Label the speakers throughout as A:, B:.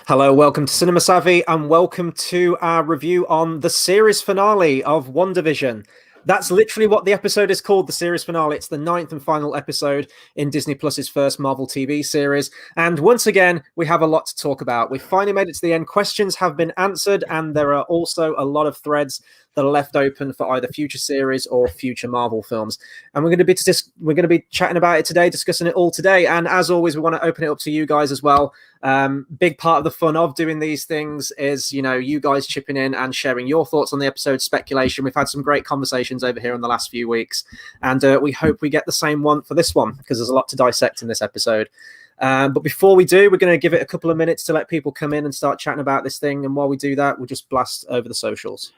A: Hello, welcome to Cinema Savvy, and welcome to our review on the series finale of WandaVision. That's literally what the episode is called, the series finale. It's the 9th and final episode in Disney Plus's first Marvel TV series. And once again, we have a lot to talk about. We finally made it to the end. Questions have been answered, and there are also a lot of threads that are left open for either future series or future Marvel films. And we're going to be chatting about it today, discussing it all today. And as always, we want to open it up to you guys as well. Big part of the fun of doing these things is, you guys chipping in and sharing your thoughts on the episode, speculation. We've had some great conversations over here in the last few weeks, and we hope we get the same one for this one, because there's a lot to dissect in this episode. But before we do, we're going to give it a couple of minutes to let people come in and start chatting about this thing. And while we do that, we'll just blast over the socials.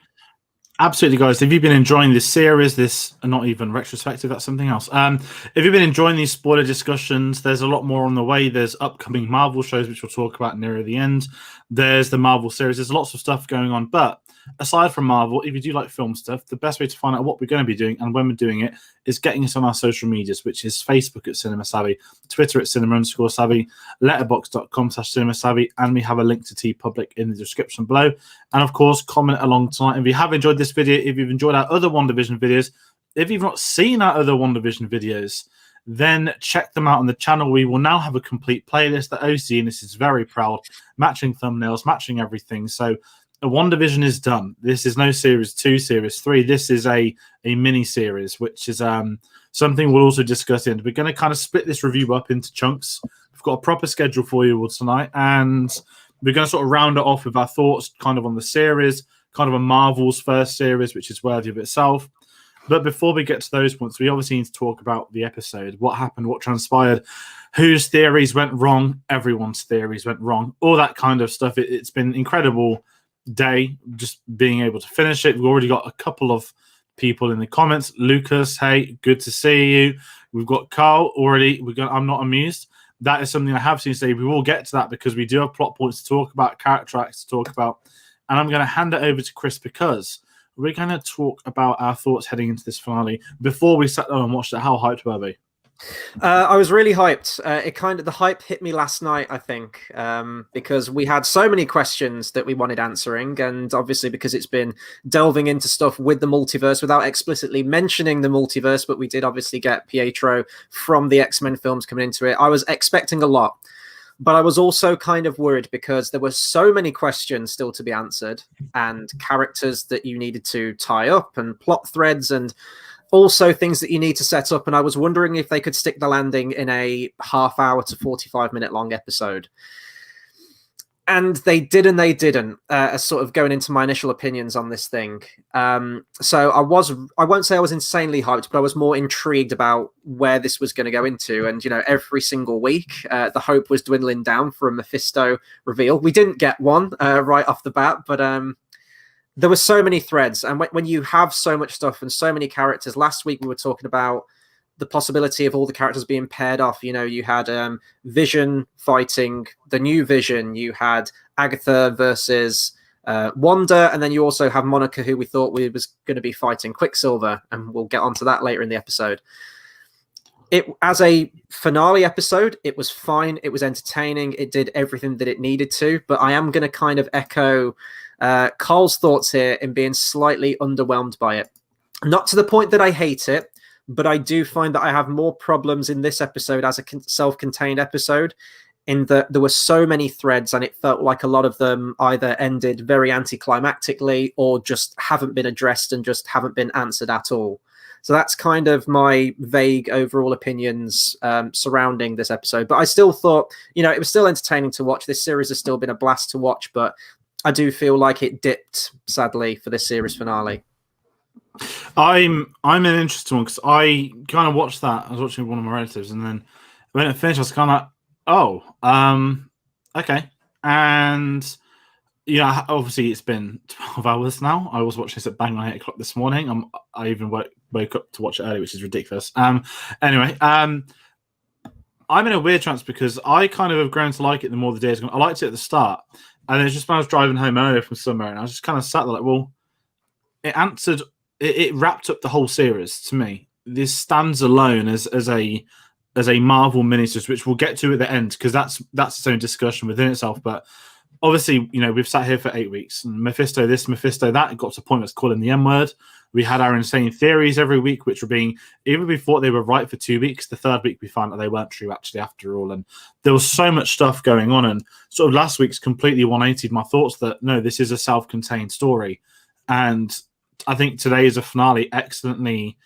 B: Absolutely, guys. If you've been enjoying this series, this not even retrospective, that's something else. If you've been enjoying these spoiler discussions, there's a lot more on the way. There's upcoming Marvel shows, which we'll talk about near the end. There's the Marvel series. There's lots of stuff going on. But aside from Marvel, if you do like film stuff, the best way to find out what we're going to be doing and when we're doing it is getting us on our social medias, which is Facebook at Cinema Savvy, Twitter at Cinema_Savvy, letterboxd.com/Cinema Savvy, and we have a link to TeePublic in the description below. And of course, comment along tonight. If you have enjoyed this video, if you've enjoyed our other WandaVision videos, if you've not seen our other WandaVision videos, then check them out on the channel. We will now have a complete playlist that OC, and this is very proud, matching thumbnails, matching everything. So WandaVision is done. This is no series 2, series 3. This is a mini series, which is something we'll also discuss in. We're going to kind of split this review up into chunks. We've got a proper schedule for you all tonight, and we're going to sort of round it off with our thoughts kind of on the series, kind of a Marvel's first series, which is worthy of itself. But before we get to those points, we obviously need to talk about the episode, what happened, what transpired, whose theories went wrong, everyone's theories went wrong, all that kind of stuff. It's been an incredible day just being able to finish it. We've already got a couple of people in the comments. Lucas, hey, good to see you. We've got Carl already. I'm not amused. That is something I have seen today. We will get to that because we do have plot points to talk about, character acts to talk about. And I'm going to hand it over to Chris because we're going to talk about our thoughts heading into this finale. Before we sat down and watched it, how hyped were we?
A: I was really hyped. The hype hit me last night, I think, because we had so many questions that we wanted answering, and obviously because it's been delving into stuff with the multiverse without explicitly mentioning the multiverse, but we did obviously get Pietro from the X-Men films coming into it. I was expecting a lot, but I was also kind of worried because there were so many questions still to be answered, and characters that you needed to tie up, and plot threads, and also things that you need to set up. And I was wondering if they could stick the landing in a half-hour to 45-minute long episode. And they did and they didn't, as sort of going into my initial opinions on this thing. So I won't say I was insanely hyped, but I was more intrigued about where this was going to go into. And, every single week, the hope was dwindling down for a Mephisto reveal. We didn't get one right off the bat, but there were so many threads. And when you have so much stuff and so many characters, last week we were talking about the possibility of all the characters being paired off. You had Vision fighting the new Vision. You had Agatha versus Wanda. And then you also have Monica, who we thought was going to be fighting Quicksilver. And we'll get onto that later in the episode. As a finale episode, it was fine. It was entertaining. It did everything that it needed to. But I am going to kind of echo Carl's thoughts here in being slightly underwhelmed by it. Not to the point that I hate it, but I do find that I have more problems in this episode as a self-contained episode, in that there were so many threads and it felt like a lot of them either ended very anticlimactically or just haven't been addressed and just haven't been answered at all. So that's kind of my vague overall opinions surrounding this episode. But I still thought, it was still entertaining to watch. This series has still been a blast to watch, but I do feel like it dipped, sadly, for this series finale.
B: I'm an interesting one because I kind of watched that. I was watching with one of my relatives, and then when it finished, I was kind of like, okay. And obviously it's been 12 hours now. I was watching this at bang on 8 o'clock this morning. I even woke up to watch it early, which is ridiculous. Anyway, I'm in a weird trance because I kind of have grown to like it the more the days gone. I liked it at the start, and then it's just when I was driving home earlier from somewhere, and I was just kind of sat there like, well, it wrapped up the whole series to me. This stands alone as a Marvel miniseries, which we'll get to at the end because that's its own discussion within itself. But obviously, we've sat here for 8 weeks, and Mephisto this, Mephisto that. It got to a point where it's calling the M word. We had our insane theories every week, which were being, even we thought they were right for 2 weeks, the third week we found that they weren't true actually after all. And there was so much stuff going on. And sort of last week's completely 180'd my thoughts that, no, this is a self-contained story. And I think today is a finale excellently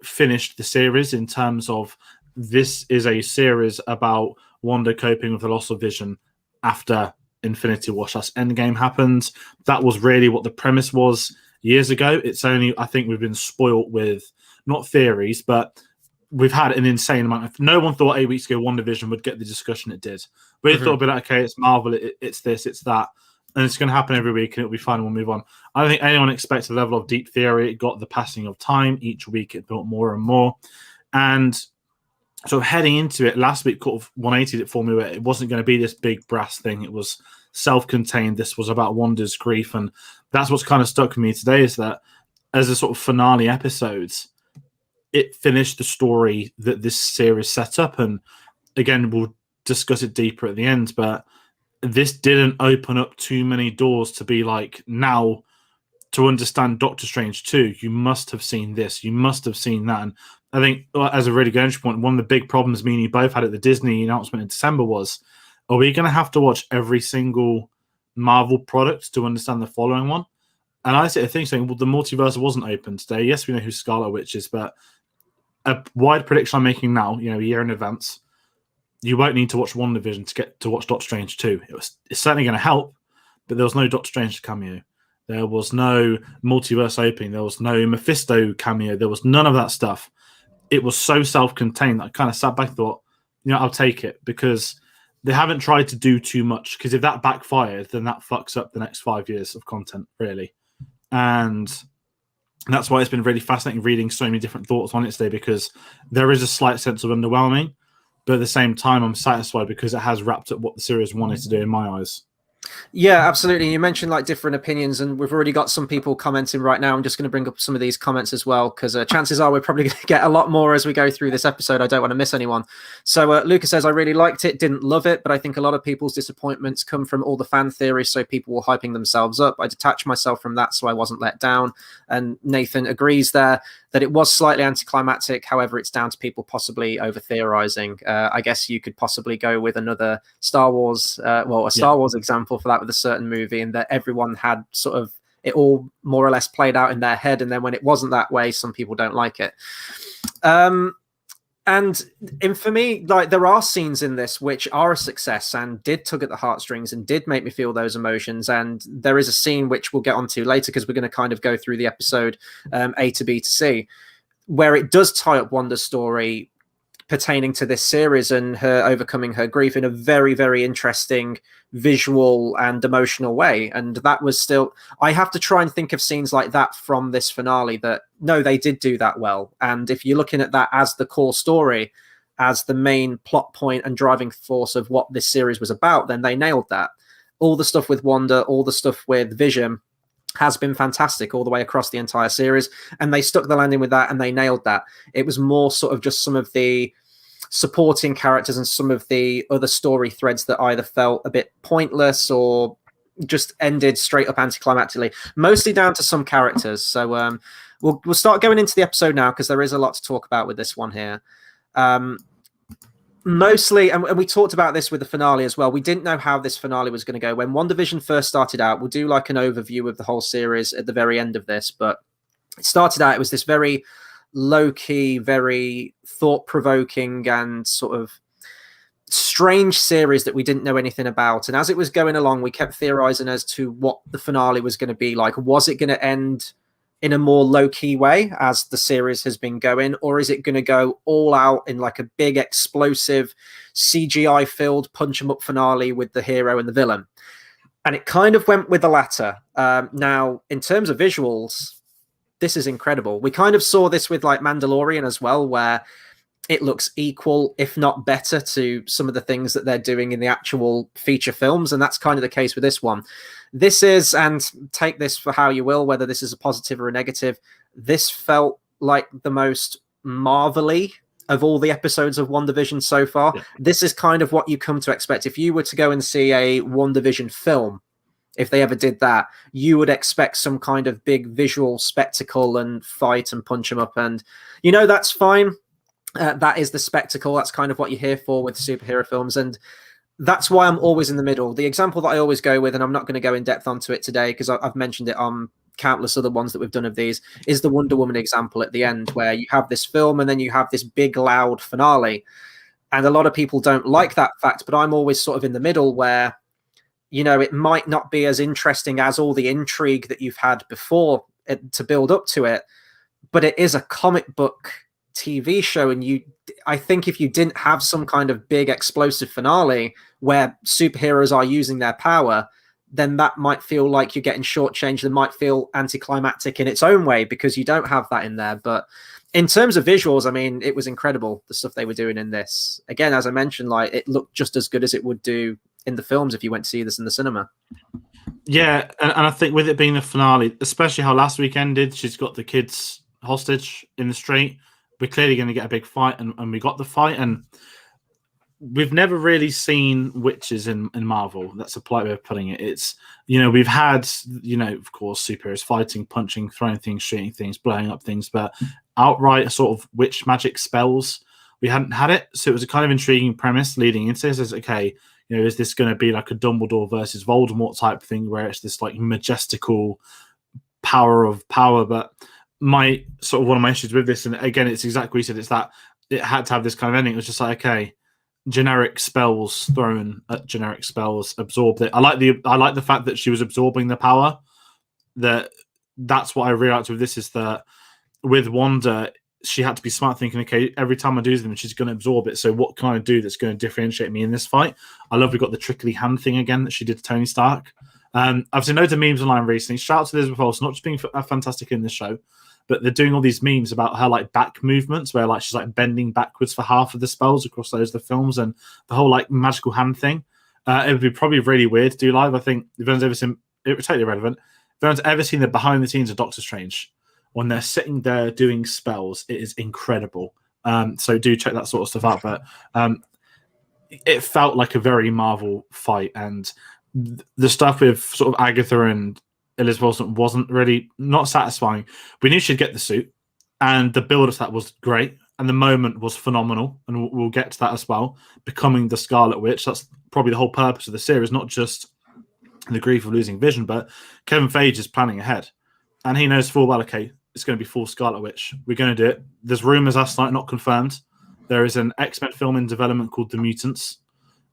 B: finished the series in terms of this is a series about Wanda coping with the loss of Vision after Infinity War / Endgame happened. That was really what the premise was years ago. It's only, I think we've been spoilt with not theories, but we've had an insane amount of. No one thought 8 weeks ago WandaVision would get the discussion it did. We thought, it'd be like, okay, it's Marvel, it's this, it's that, and it's going to happen every week, and it'll be fine. We'll move on. I don't think anyone expects the level of deep theory. It got the passing of time each week. It built more and more, and sort of heading into it last week, sort of 180'd it for me. Where it wasn't going to be this big brass thing. It was self-contained. This was about Wanda's grief, and that's what's kind of stuck with me today, is that as a sort of finale episodes, it finished the story that this series set up. And again, we'll discuss it deeper at the end, but this didn't open up too many doors to be like, now to understand Doctor Strange 2, you must have seen this, you must have seen that. And I think, as a really good entry point, one of the big problems me and you both had at the Disney announcement in December was, are we going to have to watch every single Marvel product to understand the following one? And I sit there saying, well, the multiverse wasn't open today. Yes, we know who Scarlet Witch is, but a wide prediction I'm making now, a year in advance, you won't need to watch WandaVision to get to watch Doctor Strange 2. It's certainly going to help, but there was no Doctor Strange cameo. There was no multiverse opening. There was no Mephisto cameo. There was none of that stuff. It was so self-contained that I kind of sat back and thought, I'll take it, because they haven't tried to do too much, because if that backfired, then that fucks up the next 5 years of content, really. And that's why it's been really fascinating reading so many different thoughts on it today, because there is a slight sense of underwhelming, but at the same time, I'm satisfied because it has wrapped up what the series wanted to do in my eyes.
A: Yeah, absolutely. You mentioned like different opinions, and we've already got some people commenting right now. I'm just going to bring up some of these comments as well, because chances are we're probably going to get a lot more as we go through this episode. I don't want to miss anyone. So Lucas says, I really liked it, didn't love it, but I think a lot of people's disappointments come from all the fan theories, so people were hyping themselves up. I detached myself from that, so I wasn't let down. And Nathan agrees there that it was slightly anticlimactic. However, it's down to people possibly over-theorizing. I guess you could possibly go with another Star Wars, Star Wars example for that, with a certain movie, and that everyone had sort of it all more or less played out in their head, and then when it wasn't that way, some people don't like it. And for me, like, there are scenes in this which are a success and did tug at the heartstrings and did make me feel those emotions. And there is a scene which we'll get onto later, because we're going to kind of go through the episode A to B to C, where it does tie up Wanda's story pertaining to this series and her overcoming her grief in a very, very interesting visual and emotional way. And that was still, I have to try and think of scenes like that from this finale that, no, they did do that well. And if you're looking at that as the core story, as the main plot point and driving force of what this series was about, then they nailed that. All the stuff with Wanda, all the stuff with Vision has been fantastic all the way across the entire series, and they stuck the landing with that and they nailed that. It was more sort of just some of the supporting characters and some of the other story threads that either felt a bit pointless or just ended straight up anticlimactically, mostly down to some characters. So we'll start going into the episode now, because there is a lot to talk about with this one here. Mostly, and we talked about this with the finale as well, we didn't know how this finale was going to go. When WandaVision first started out, we'll do like an overview of the whole series at the very end of this, but it started out, it was this very low-key, very thought-provoking and sort of strange series that we didn't know anything about. And as it was going along, we kept theorizing as to what the finale was going to be like. Was it going to end in a more low-key way as the series has been going, or is it going to go all out in like a big explosive CGI-filled punch-em-up finale with the hero and the villain? And it kind of went with the latter. Now, in terms of visuals, this is incredible. We kind of saw this with like Mandalorian as well, where it looks equal, if not better, to some of the things that they're doing in the actual feature films. And that's kind of the case with this one. This is, and take this for how you will, whether this is a positive or a negative, this felt like the most Marvel-y of all the episodes of WandaVision so far.
B: Yeah.
A: This is kind of what you come to expect. If you were to go and see a WandaVision film, if they ever did that, you would expect some kind of big visual spectacle and fight and punch them up. And, that's fine. That is the spectacle. That's kind of what you're here for with superhero films. And that's why I'm always in the middle. The example that I always go with, and I'm not going to go in depth onto it today because I've mentioned it on countless other ones that we've done of these, is the Wonder Woman example at the end, where you have this film and then you have this big, loud finale. And a lot of people don't like that fact, but I'm always sort of in the middle where, it might not be as interesting as all the intrigue that you've had before to build up to it, but it is a comic book TV show, and I think if you didn't have some kind of big explosive finale where superheroes are using their power, then that might feel like you're getting shortchanged. It might feel anticlimactic in its own way because you don't have that in there. But in terms of visuals, I mean, it was incredible, the stuff they were doing in this. Again, as I mentioned, like, it looked just as good as it would do in the films if you went to see this in the cinema.
B: Yeah, and I think with it being the finale, especially how last week ended, she's got the kids hostage in the street. We're clearly going to get a big fight, and we got the fight. And we've never really seen witches in Marvel. That's a polite way of putting it. It's, we've had, of course, superheroes fighting, punching, throwing things, shooting things, blowing up things, but outright sort of witch magic spells, we hadn't had it. So it was a kind of intriguing premise leading into this. Is okay, is this going to be like a Dumbledore versus Voldemort type thing where it's this like majestical power of power? But one of my issues with this, and again, it's exactly what you said, it's that it had to have this kind of ending. It was just like, okay, generic spells thrown at generic spells, absorbed it. I like the fact that she was absorbing the power. That's what I really liked with this, is that with Wanda, she had to be smart, thinking, okay, every time I do them, she's going to absorb it. So what can I do that's going to differentiate me in this fight? I love we got the trickly hand thing again that she did to Tony Stark. I've seen loads of memes online recently. Shout out to Elizabeth Olsen, not just being fantastic in this show, but they're doing all these memes about her like back movements where like she's like bending backwards for half of the spells across those of the films, and the whole like magical hand thing. It would be probably really weird to do live. I think if anyone's ever seen it, was totally irrelevant. If anyone's ever seen the behind the scenes of Doctor Strange when they're sitting there doing spells, it is incredible. So do check that sort of stuff out. But it felt like a very Marvel fight, and the stuff with sort of Agatha and Elizabeth Olsen wasn't really not satisfying. We knew she'd get the suit, and the build of that was great, and the moment was phenomenal, and we'll get to that as well. Becoming the Scarlet Witch, that's probably the whole purpose of the series, not just the grief of losing Vision, but Kevin Feige is planning ahead, and he knows full well, okay, it's going to be full Scarlet Witch. We're going to do it. There's rumors last night, not confirmed. There is an X-Men film in development called The Mutants.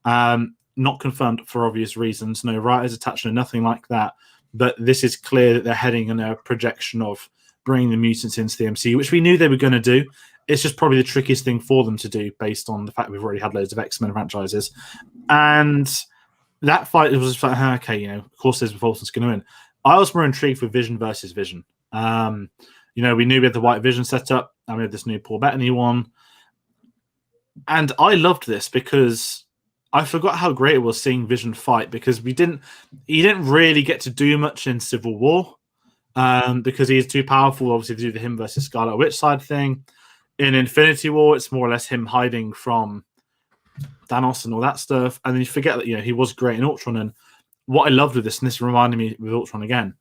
B: Not confirmed for obvious reasons. No writers attached, no nothing like that. But this is clear that they're heading in a projection of bringing the mutants into the MCU, which we knew they were going to do. It's just probably the trickiest thing for them to do based on the fact we've already had loads of X-Men franchises. And that fight was just like, okay, of course Elizabeth Olsen's going to win. I was more intrigued with Vision versus Vision. We knew we had the White Vision set up, and we had this new Paul Bettany one. And I loved this because I forgot how great it was seeing Vision fight, because he didn't really get to do much in Civil War because he is too powerful, obviously, to do the him versus Scarlet Witch side thing. In Infinity War, it's more or less him hiding from Thanos and all that stuff. And then you forget that he was great in Ultron. And what I loved with this, and this reminded me with Ultron again,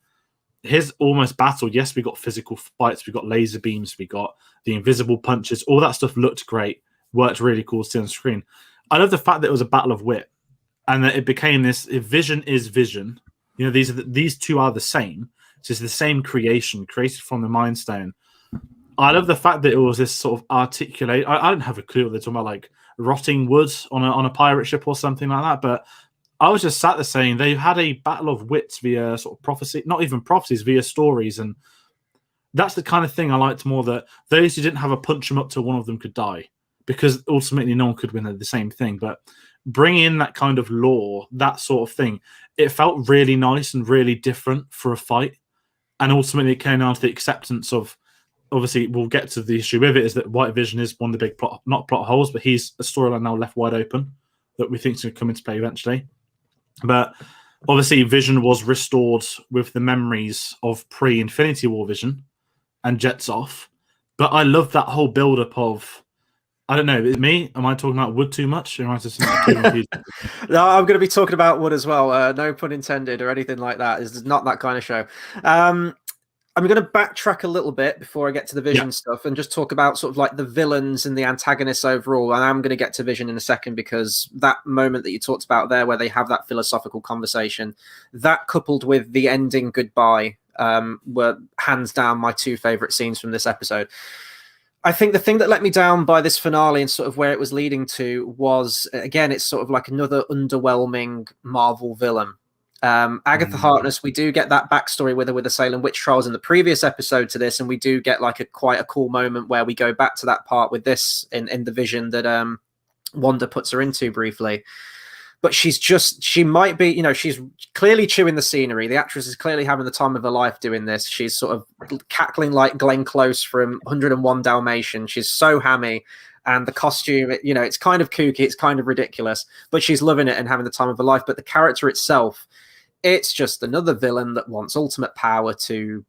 B: his almost battle, yes, we got physical fights, we got laser beams, we got the invisible punches, all that stuff looked great, worked really cool to see on screen. I love the fact that it was a battle of wit, and that it became this. If Vision is Vision, these two are the same. So it's the same creation created from the Mind Stone. I love the fact that it was this sort of articulate. I don't have a clue what they're talking about, like rotting wood on a pirate ship or something like that. But I was just sat there saying they've had a battle of wits via sort of prophecy, not even prophecies, via stories, and that's the kind of thing I liked more. That those who didn't have a punch them up till one of them could die, because ultimately no one could win the same thing. But bring in that kind of lore, that sort of thing, it felt really nice and really different for a fight. And ultimately it came down to the acceptance of, obviously we'll get to the issue with it, is that White Vision is one of the big not plot holes, but he's a storyline now left wide open that we think is going to come into play eventually. But obviously Vision was restored with the memories of pre-Infinity War Vision and jets off. But I love that whole build-up of I don't know. Is it me? Am I talking about Wood too much? Or am I just too confused?
A: No, I'm going to be talking about Wood as well. No pun intended or anything like that. It's not that kind of show. I'm going to backtrack a little bit before I get to the Vision stuff and just talk about sort of like the villains and the antagonists overall. And I'm going to get to Vision in a second, because that moment that you talked about there where they have that philosophical conversation, that coupled with the ending goodbye, were hands down my two favorite scenes from this episode. I think the thing that let me down by this finale and sort of where it was leading to was, again, it's sort of like another underwhelming Marvel villain. Agatha Harkness, we do get that backstory with her with the Salem witch trials in the previous episode to this, and we do get like quite a cool moment where we go back to that part with this in the vision that Wanda puts her into briefly. But she might be, she's clearly chewing the scenery. The actress is clearly having the time of her life doing this. She's sort of cackling like Glenn Close from 101 Dalmatian. She's so hammy. And the costume, it's kind of kooky, it's kind of ridiculous, but she's loving it and having the time of her life. But the character itself, it's just another villain that wants ultimate power to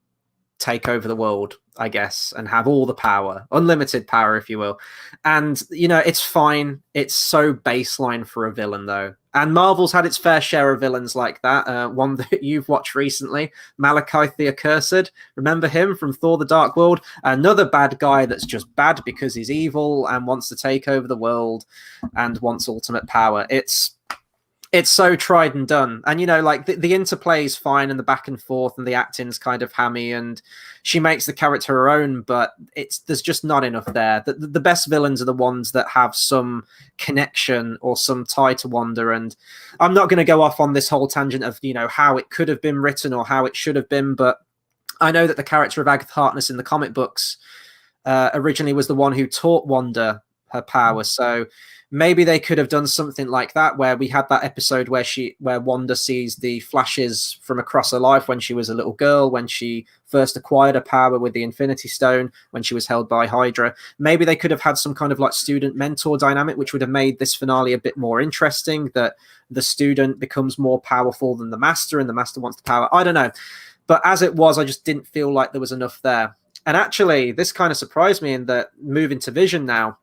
A: take over the world, I guess, and have all the power, unlimited power, if you will. And, it's fine. It's so baseline for a villain, though. And Marvel's had its fair share of villains like that. One that you've watched recently, Malekith the Accursed. Remember him from Thor: The Dark World? Another bad guy that's just bad because he's evil and wants to take over the world and wants ultimate power. It's so tried and done. And, like the interplay is fine and the back and forth and the acting's kind of hammy and she makes the character her own, but there's just not enough there. The best villains are the ones that have some connection or some tie to Wanda. And I'm not going to go off on this whole tangent of, how it could have been written or how it should have been, but I know that the character of Agatha Harkness in the comic books originally was the one who taught Wanda her power. So maybe they could have done something like that, where we had that episode where Wanda sees the flashes from across her life when she was a little girl, when she first acquired her power with the Infinity Stone, when she was held by Hydra. Maybe they could have had some kind of like student mentor dynamic, which would have made this finale a bit more interesting, that the student becomes more powerful than the master and the master wants the power. I don't know. But as it was, I just didn't feel like there was enough there. And actually, this kind of surprised me in that moving to Vision now,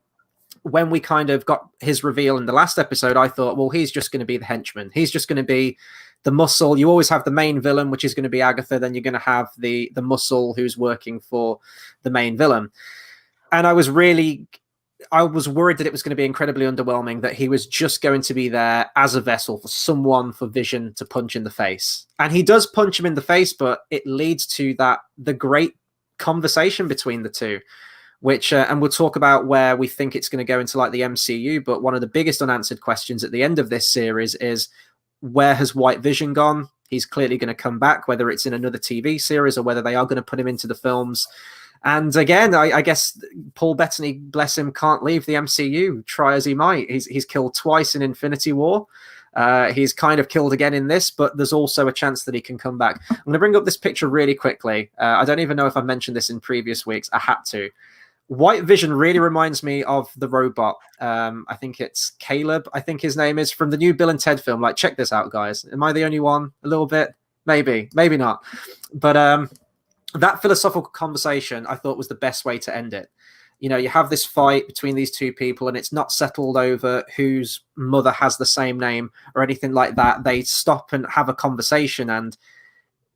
A: when we kind of got his reveal in the last episode, I thought, well, he's just going to be the henchman. He's just going to be the muscle. You always have the main villain, which is going to be Agatha. Then you're going to have the muscle who's working for the main villain. And I was worried that it was going to be incredibly underwhelming, that he was just going to be there as a vessel for someone for Vision to punch in the face. And he does punch him in the face, but it leads to the great conversation between the two, which and we'll talk about where we think it's going to go into like the MCU. But one of the biggest unanswered questions at the end of this series is, where has White Vision gone? He's clearly going to come back, whether it's in another TV series or whether they are going to put him into the films. And again, I guess Paul Bettany, bless him, can't leave the MCU, try as he might. He's killed twice in Infinity War. He's kind of killed again in this, but there's also a chance that he can come back. I'm going to bring up this picture really quickly. I don't even know if I've mentioned this in previous weeks. I had to. White Vision really reminds me of the robot. I think it's Caleb, I think his name is, from the new Bill and Ted film. Like, check this out, guys. Am I the only one? A little bit? Maybe not. But that philosophical conversation, I thought, was the best way to end it. You have this fight between these two people and it's not settled over whose mother has the same name or anything like that. They stop and have a conversation, and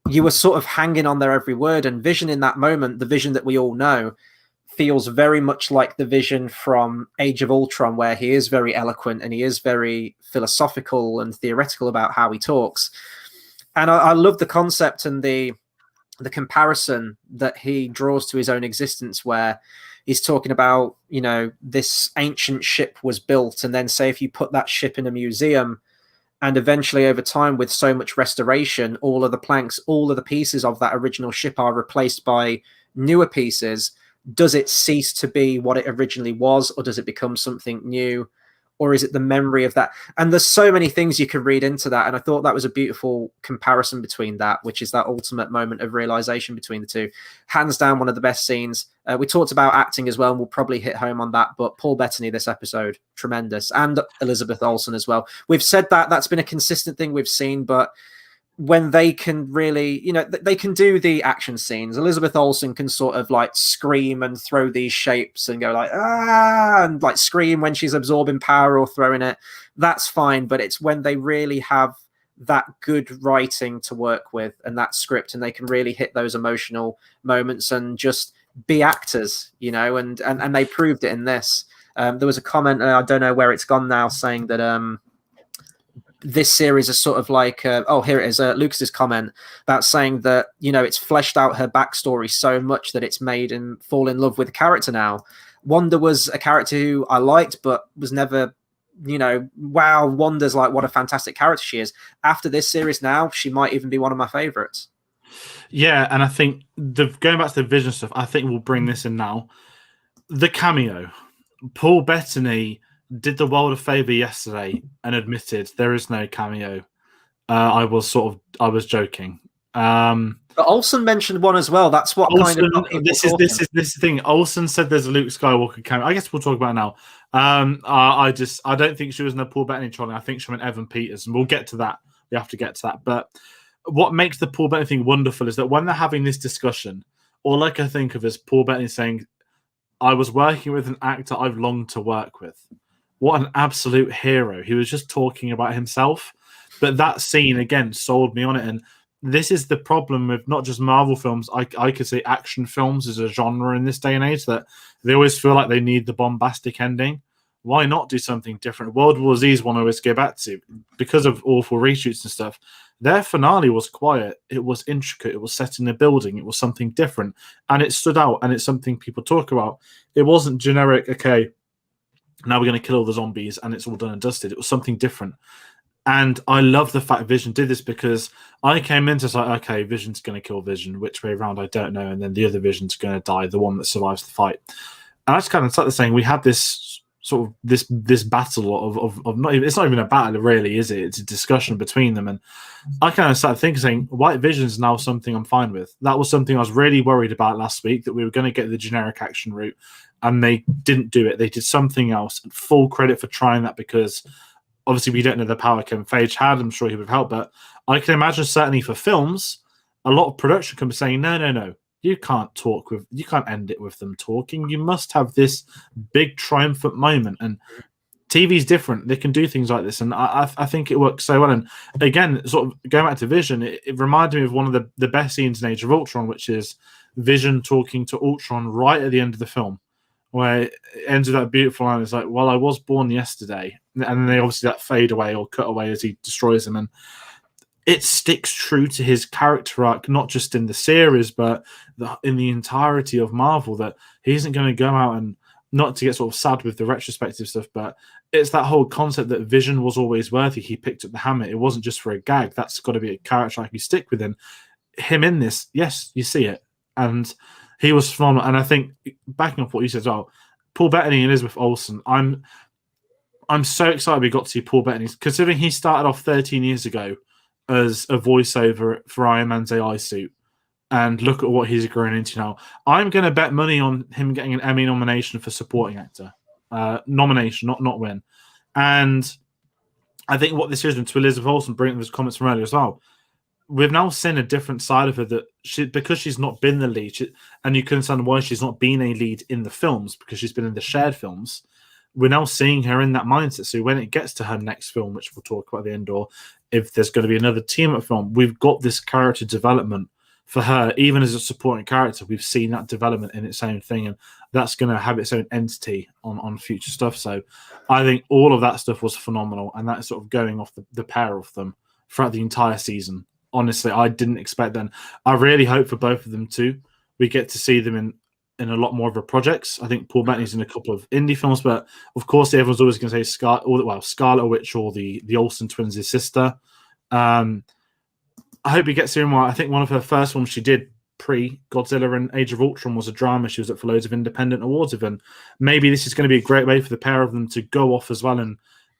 A: you were sort of hanging on their every word. And Vision in that moment, the Vision that we all know, feels very much like the Vision from Age of Ultron, where he is very eloquent and he is very philosophical and theoretical about how he talks. And I love the concept and the comparison that he draws to his own existence, where he's talking about, this ancient ship was built, and then say if you put that ship in a museum, and eventually over time with so much restoration, all of the planks, all of the pieces of that original ship are replaced by newer pieces. Does it cease to be what it originally was, or does it become something new? Or is it the memory of that? And there's so many things you can read into that. And I thought that was a beautiful comparison between that, which is that ultimate moment of realization between the two. Hands down, one of the best scenes. We talked about acting as well, and we'll probably hit home on that. But Paul Bettany this episode, tremendous. And Elizabeth Olsen as well. We've said that's been a consistent thing we've seen, but when they can really, they can do the action scenes. Elizabeth Olsen can sort of like scream and throw these shapes and go like, ah, and like scream when she's absorbing power or throwing it. That's fine. But it's when they really have that good writing to work with and that script, and they can really hit those emotional moments and just be actors, and they proved it in this. There was a comment, I don't know where it's gone now, saying that, this series is sort of like here it is, Lucas's comment about saying that it's fleshed out her backstory so much that it's made him fall in love with the character now. Wanda was a character who I liked but was never wow, Wanda's like, what a fantastic character she is. After this series now, she might even be one of my favorites.
B: Yeah, and I think going back to the Vision stuff, I think we'll bring this in now. The cameo, Paul Bettany did the world a favor yesterday and admitted there is no cameo. I was joking.
A: But Olsen mentioned one as well. That's what
B: Olsen,
A: kind of
B: this is the thing. Olsen said there's a Luke Skywalker cameo. I guess we'll talk about it now. I don't think she was in the Paul Bettany trolling. I think she meant Evan Peters, and we'll get to that. We have to get to that. But what makes the Paul Bettany thing wonderful is that when they're having this discussion, all I can think of is Paul Bettany saying, "I was working with an actor I've longed to work with." What an absolute hero. He was just talking about himself. But that scene, again, sold me on it. And this is the problem with not just Marvel films. I could say action films as a genre in this day and age, that they always feel like they need the bombastic ending. Why not do something different? World War Z is one I always go back to. Because of awful reshoots and stuff, their finale was quiet. It was intricate. It was set in a building. It was something different. And it stood out. And it's something people talk about. It wasn't generic, okay, now we're going to kill all the zombies and it's all done and dusted. It was something different. And I love the fact Vision did this, because I came into like, okay, Vision's going to kill Vision. Which way around, I don't know. And then the other Vision's going to die, the one that survives the fight. And I just kind of started saying, we had this sort of this battle of not even, it's not even a battle really, is it? It's a discussion between them. And I kind of started thinking, saying, White Vision's now something I'm fine with. That was something I was really worried about last week, that we were going to get the generic action route. And they didn't do it. They did something else. And full credit for trying that, because obviously we don't know the power Kevin Feige had. I'm sure he would have helped. But I can imagine certainly for films, a lot of production companies saying, no. You can't end it with them talking. You must have this big triumphant moment. And TV's different. They can do things like this. And I think it works so well. And again, sort of going back to Vision, it reminded me of one of the best scenes in Age of Ultron, which is Vision talking to Ultron right at the end of the film, where it ends with that beautiful line. It's like, well, I was born yesterday. And then they obviously that fade away or cut away as he destroys him. And it sticks true to his character arc, not just in the series, but in the entirety of Marvel, that he isn't going to go out and, not to get sort of sad with the retrospective stuff, but it's that whole concept that Vision was always worthy. He picked up the hammer. It wasn't just for a gag. That's got to be a character arc you stick with him. Him in this, yes, you see it. And he was phenomenal. And I think, backing up what you said as well, Paul Bettany and Elizabeth Olsen, I'm so excited we got to see Paul Bettany, considering he started off 13 years ago as a voiceover for Iron Man's AI suit. And look at what he's grown into now. I'm going to bet money on him getting an Emmy nomination for supporting actor. Nomination, not win. And I think what this is, to Elizabeth Olsen, bringing those comments from earlier as well, we've now seen a different side of her, that because she's not been the lead, and you can understand why she's not been a lead in the films, because she's been in the shared films. We're now seeing her in that mindset. So when it gets to her next film, which we'll talk about at the end, or if there's going to be another team-up film, we've got this character development for her, even as a supporting character. We've seen that development in its own thing, and that's going to have its own entity on future stuff. So I think all of that stuff was phenomenal, and that's sort of going off the pair of them throughout the entire season. Honestly, I didn't expect that. I really hope for both of them too. We get to see them in a lot more of her projects. I think Paul Bettany's in a couple of indie films, but of course everyone's always going to say Scarlet Witch or the Olsen twins' sister. I hope he gets to more. I think one of her first ones she did pre-Godzilla and Age of Ultron was a drama. She was up for loads of independent awards event. Maybe this is going to be a great way for the pair of them to go off as well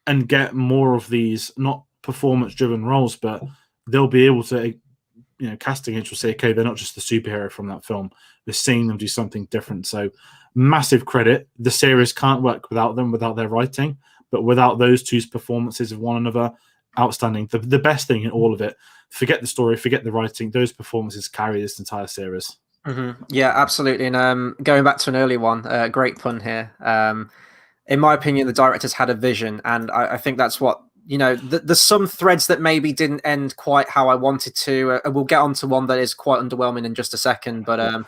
B: and get more of these, not performance-driven roles, but they'll be able to, casting agents will say, okay, they're not just the superhero from that film. We're seeing them do something different. So massive credit. The series can't work without them, without their writing, but without those two's performances of one another, outstanding. The best thing in all of it. Forget the story, forget the writing. Those performances carry this entire series.
A: Mm-hmm. Yeah, absolutely. And going back to an earlier one, great pun here. In my opinion, the directors had a vision, and I think that's what, there's some threads that maybe didn't end quite how I wanted to. We'll get onto one that is quite underwhelming in just a second, but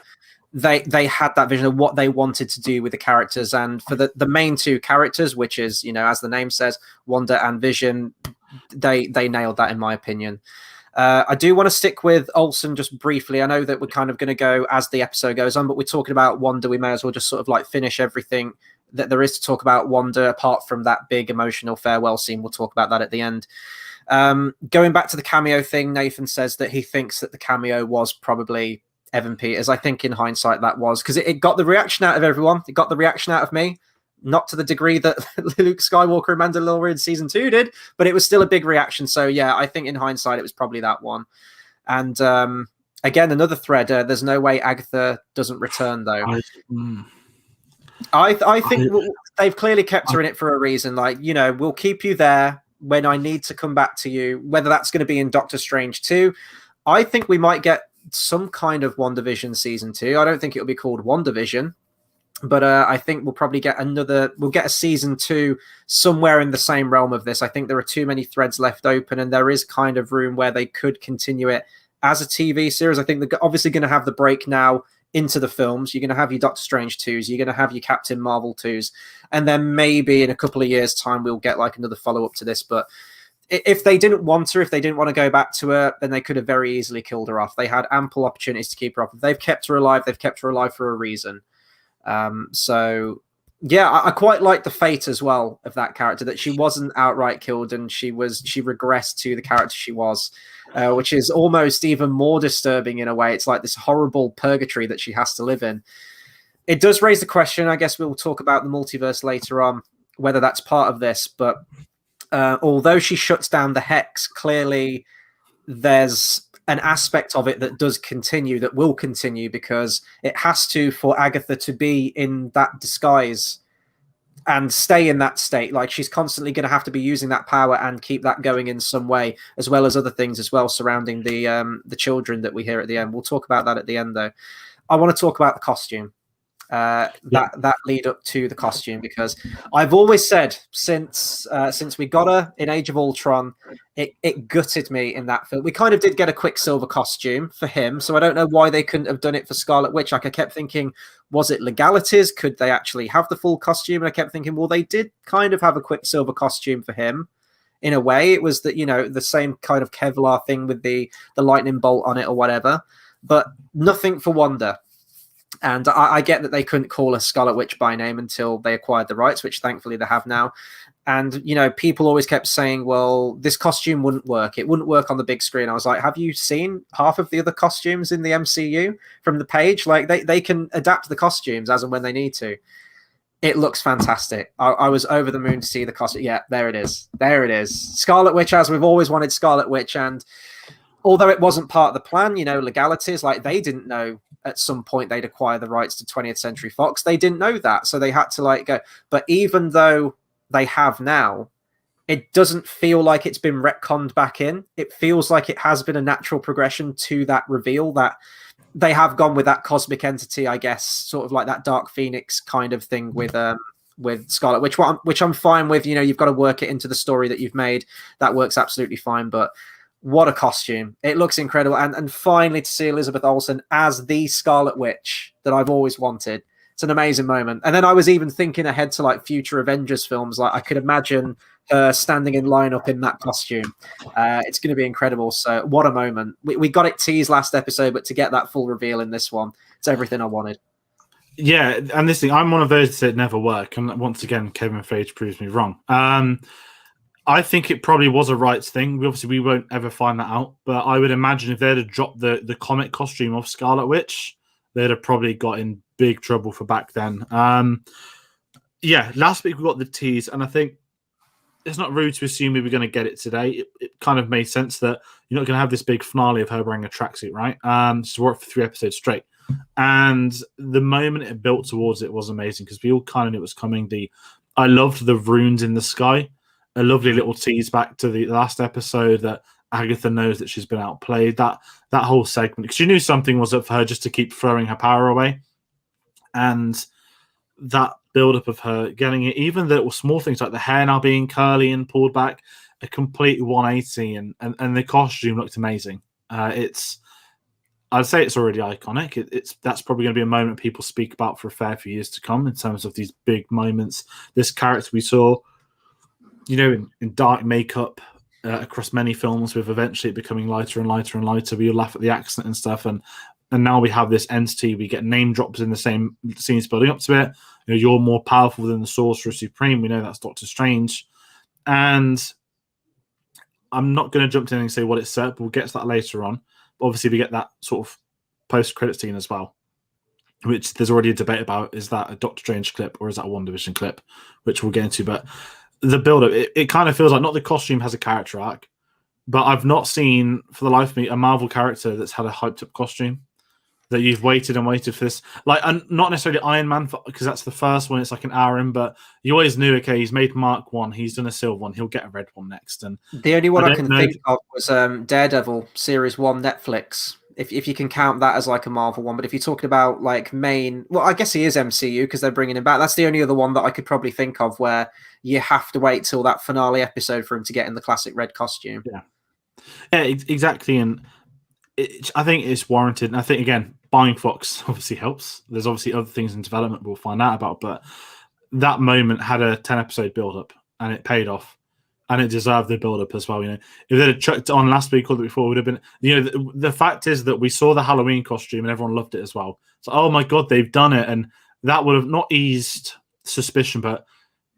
A: they had that vision of what they wanted to do with the characters, and for the main two characters, which is, as the name says, Wanda and Vision, they nailed that in my opinion. I do want to stick with Olsen just briefly. I know that we're kind of going to go as the episode goes on, but we're talking about Wanda. We may as well just sort of like finish everything that there is to talk about Wanda, apart from that big emotional farewell scene. We'll talk about that at the end. Going back to the cameo thing, Nathan says that he thinks that the cameo was probably Evan Peters. I think in hindsight that was, because it got the reaction out of everyone. It got the reaction out of me. Not to the degree that Luke Skywalker and Mandalorian season 2 did, but it was still a big reaction. So yeah, I think in hindsight it was probably that one. And again, another thread. There's no way Agatha doesn't return though. I think they've clearly kept her in it for a reason. Like, we'll keep you there when I need to come back to you. Whether that's going to be in Doctor Strange 2, I think we might get some kind of WandaVision season 2. I don't think it'll be called WandaVision. But I think we'll probably get we'll get a season 2 somewhere in the same realm of this. I think there are too many threads left open, and there is kind of room where they could continue it as a TV series. I think they're obviously going to have the break now into the films. You're going to have your Doctor Strange 2s, you're going to have your Captain Marvel 2s, and then maybe in a couple of years' time, we'll get like another follow-up to this. But if they didn't want her, if they didn't want to go back to her, then they could have very easily killed her off. They had ample opportunities to keep her off. If they've kept her alive, they've kept her alive for a reason. So yeah, I quite like the fate as well of that character, that she wasn't outright killed and she regressed to the character she was, which is almost even more disturbing in a way. It's like this horrible purgatory that she has to live in. It does raise the question, I guess we'll talk about the multiverse later on, whether that's part of this, but although she shuts down the Hex, clearly there's an aspect of it that does continue, that will continue, because it has to, for Agatha to be in that disguise and stay in that state. Like, she's constantly going to have to be using that power and keep that going in some way, as well as other things as well surrounding the children that we hear at the end. We'll talk about that at the end, though. I want to talk about the costume. That lead up to the costume, because I've always said since we got her in Age of Ultron, it gutted me in that film. We kind of did get a Quicksilver costume for him, so I don't know why they couldn't have done it for Scarlet Witch. Like, I kept thinking, was it legalities? Could they actually have the full costume? And I kept thinking, well, they did kind of have a Quicksilver costume for him. In a way, it was that, the same kind of Kevlar thing with the lightning bolt on it or whatever, but nothing for Wanda. And I get that they couldn't call her Scarlet Witch by name until they acquired the rights, which thankfully they have now. And, people always kept saying, well, this costume wouldn't work. It wouldn't work on the big screen. I was like, have you seen half of the other costumes in the MCU from the page? Like, they can adapt the costumes as and when they need to. It looks fantastic. I was over the moon to see the costume. Yeah, there it is. There it is. Scarlet Witch, as we've always wanted Scarlet Witch. And although it wasn't part of the plan, legalities, like, they didn't know at some point they'd acquire the rights to 20th Century Fox. They didn't know that, so they had to go. But even though they have now, it doesn't feel like it's been retconned back in. It feels like it has been a natural progression to that reveal, that they have gone with that cosmic entity, I guess, sort of like that Dark Phoenix kind of thing with Scarlet, which I'm fine with. You've got to work it into the story that you've made. That works absolutely fine, but what a costume. It looks incredible. And finally to see Elizabeth Olsen as the Scarlet Witch that I've always wanted. It's an amazing moment. And then I was even thinking ahead to like future Avengers films. Like, I could imagine her standing in line up in that costume. It's going to be incredible. So what a moment. We got it teased last episode, but to get that full reveal in this one, it's everything I wanted.
B: Yeah, and this thing, I'm one of those that never work. And once again, Kevin Feige proves me wrong. I think it probably was a rights thing. We won't ever find that out. But I would imagine if they'd have dropped the comic costume of Scarlet Witch, they'd have probably got in big trouble for back then. Last week we got the tease, and I think it's not rude to assume we were going to get it today. It kind of made sense that you're not going to have this big finale of her wearing a tracksuit, right? So work for 3 episodes straight. And the moment it built towards it was amazing, because we all kind of knew it was coming. I loved the runes in the sky. a lovely little tease back to the last episode that Agatha knows that she's been outplayed. That whole segment, because she knew something was up for her just to keep throwing her power away. And that build-up of her getting it, even the little small things like the hair now being curly and pulled back, a complete 180, and the costume looked amazing. I'd say it's already iconic. That's probably going to be a moment people speak about for a fair few years to come in terms of these big moments. This character we saw, in dark makeup across many films, with eventually it becoming lighter and lighter and lighter. We laugh at the accent and stuff, and now we have this entity. We get name drops in the same scenes building up to it. You're more powerful than the Sorcerer Supreme. We know that's Doctor Strange, and I'm not going to jump to anything and say what it's set, but we'll get to that later on. But obviously, we get that sort of post-credit scene as well, which there's already a debate about. Is that a Doctor Strange clip or is that a WandaVision clip, which we'll get into. But the build-up, it kind of feels like not the costume has a character arc, but I've not seen, for the life of me, a Marvel character that's had a hyped-up costume. That you've waited and waited for this, and not necessarily Iron Man, because that's the first one. It's like an hour in, but you always knew, okay, he's made Mark 1, he's done a silver one, he'll get a red one next. And
A: the only one I can think of was Daredevil Series 1 Netflix, if you can count that as like a Marvel one. But if you're talking about like main, well, I guess he is MCU because they're bringing him back. That's the only other one that I could probably think of where you have to wait till that finale episode for him to get in the classic red costume.
B: Yeah, exactly. And I think it's warranted. And I think, again, buying Fox obviously helps. There's obviously other things in development we'll find out about, but that moment had a 10-episode build-up, and it paid off, and it deserved the build-up as well. If they'd have chucked it on last week or the week before, it would have been. The fact is that we saw the Halloween costume, and everyone loved it as well. So, oh my god, they've done it, and that would have not eased suspicion. But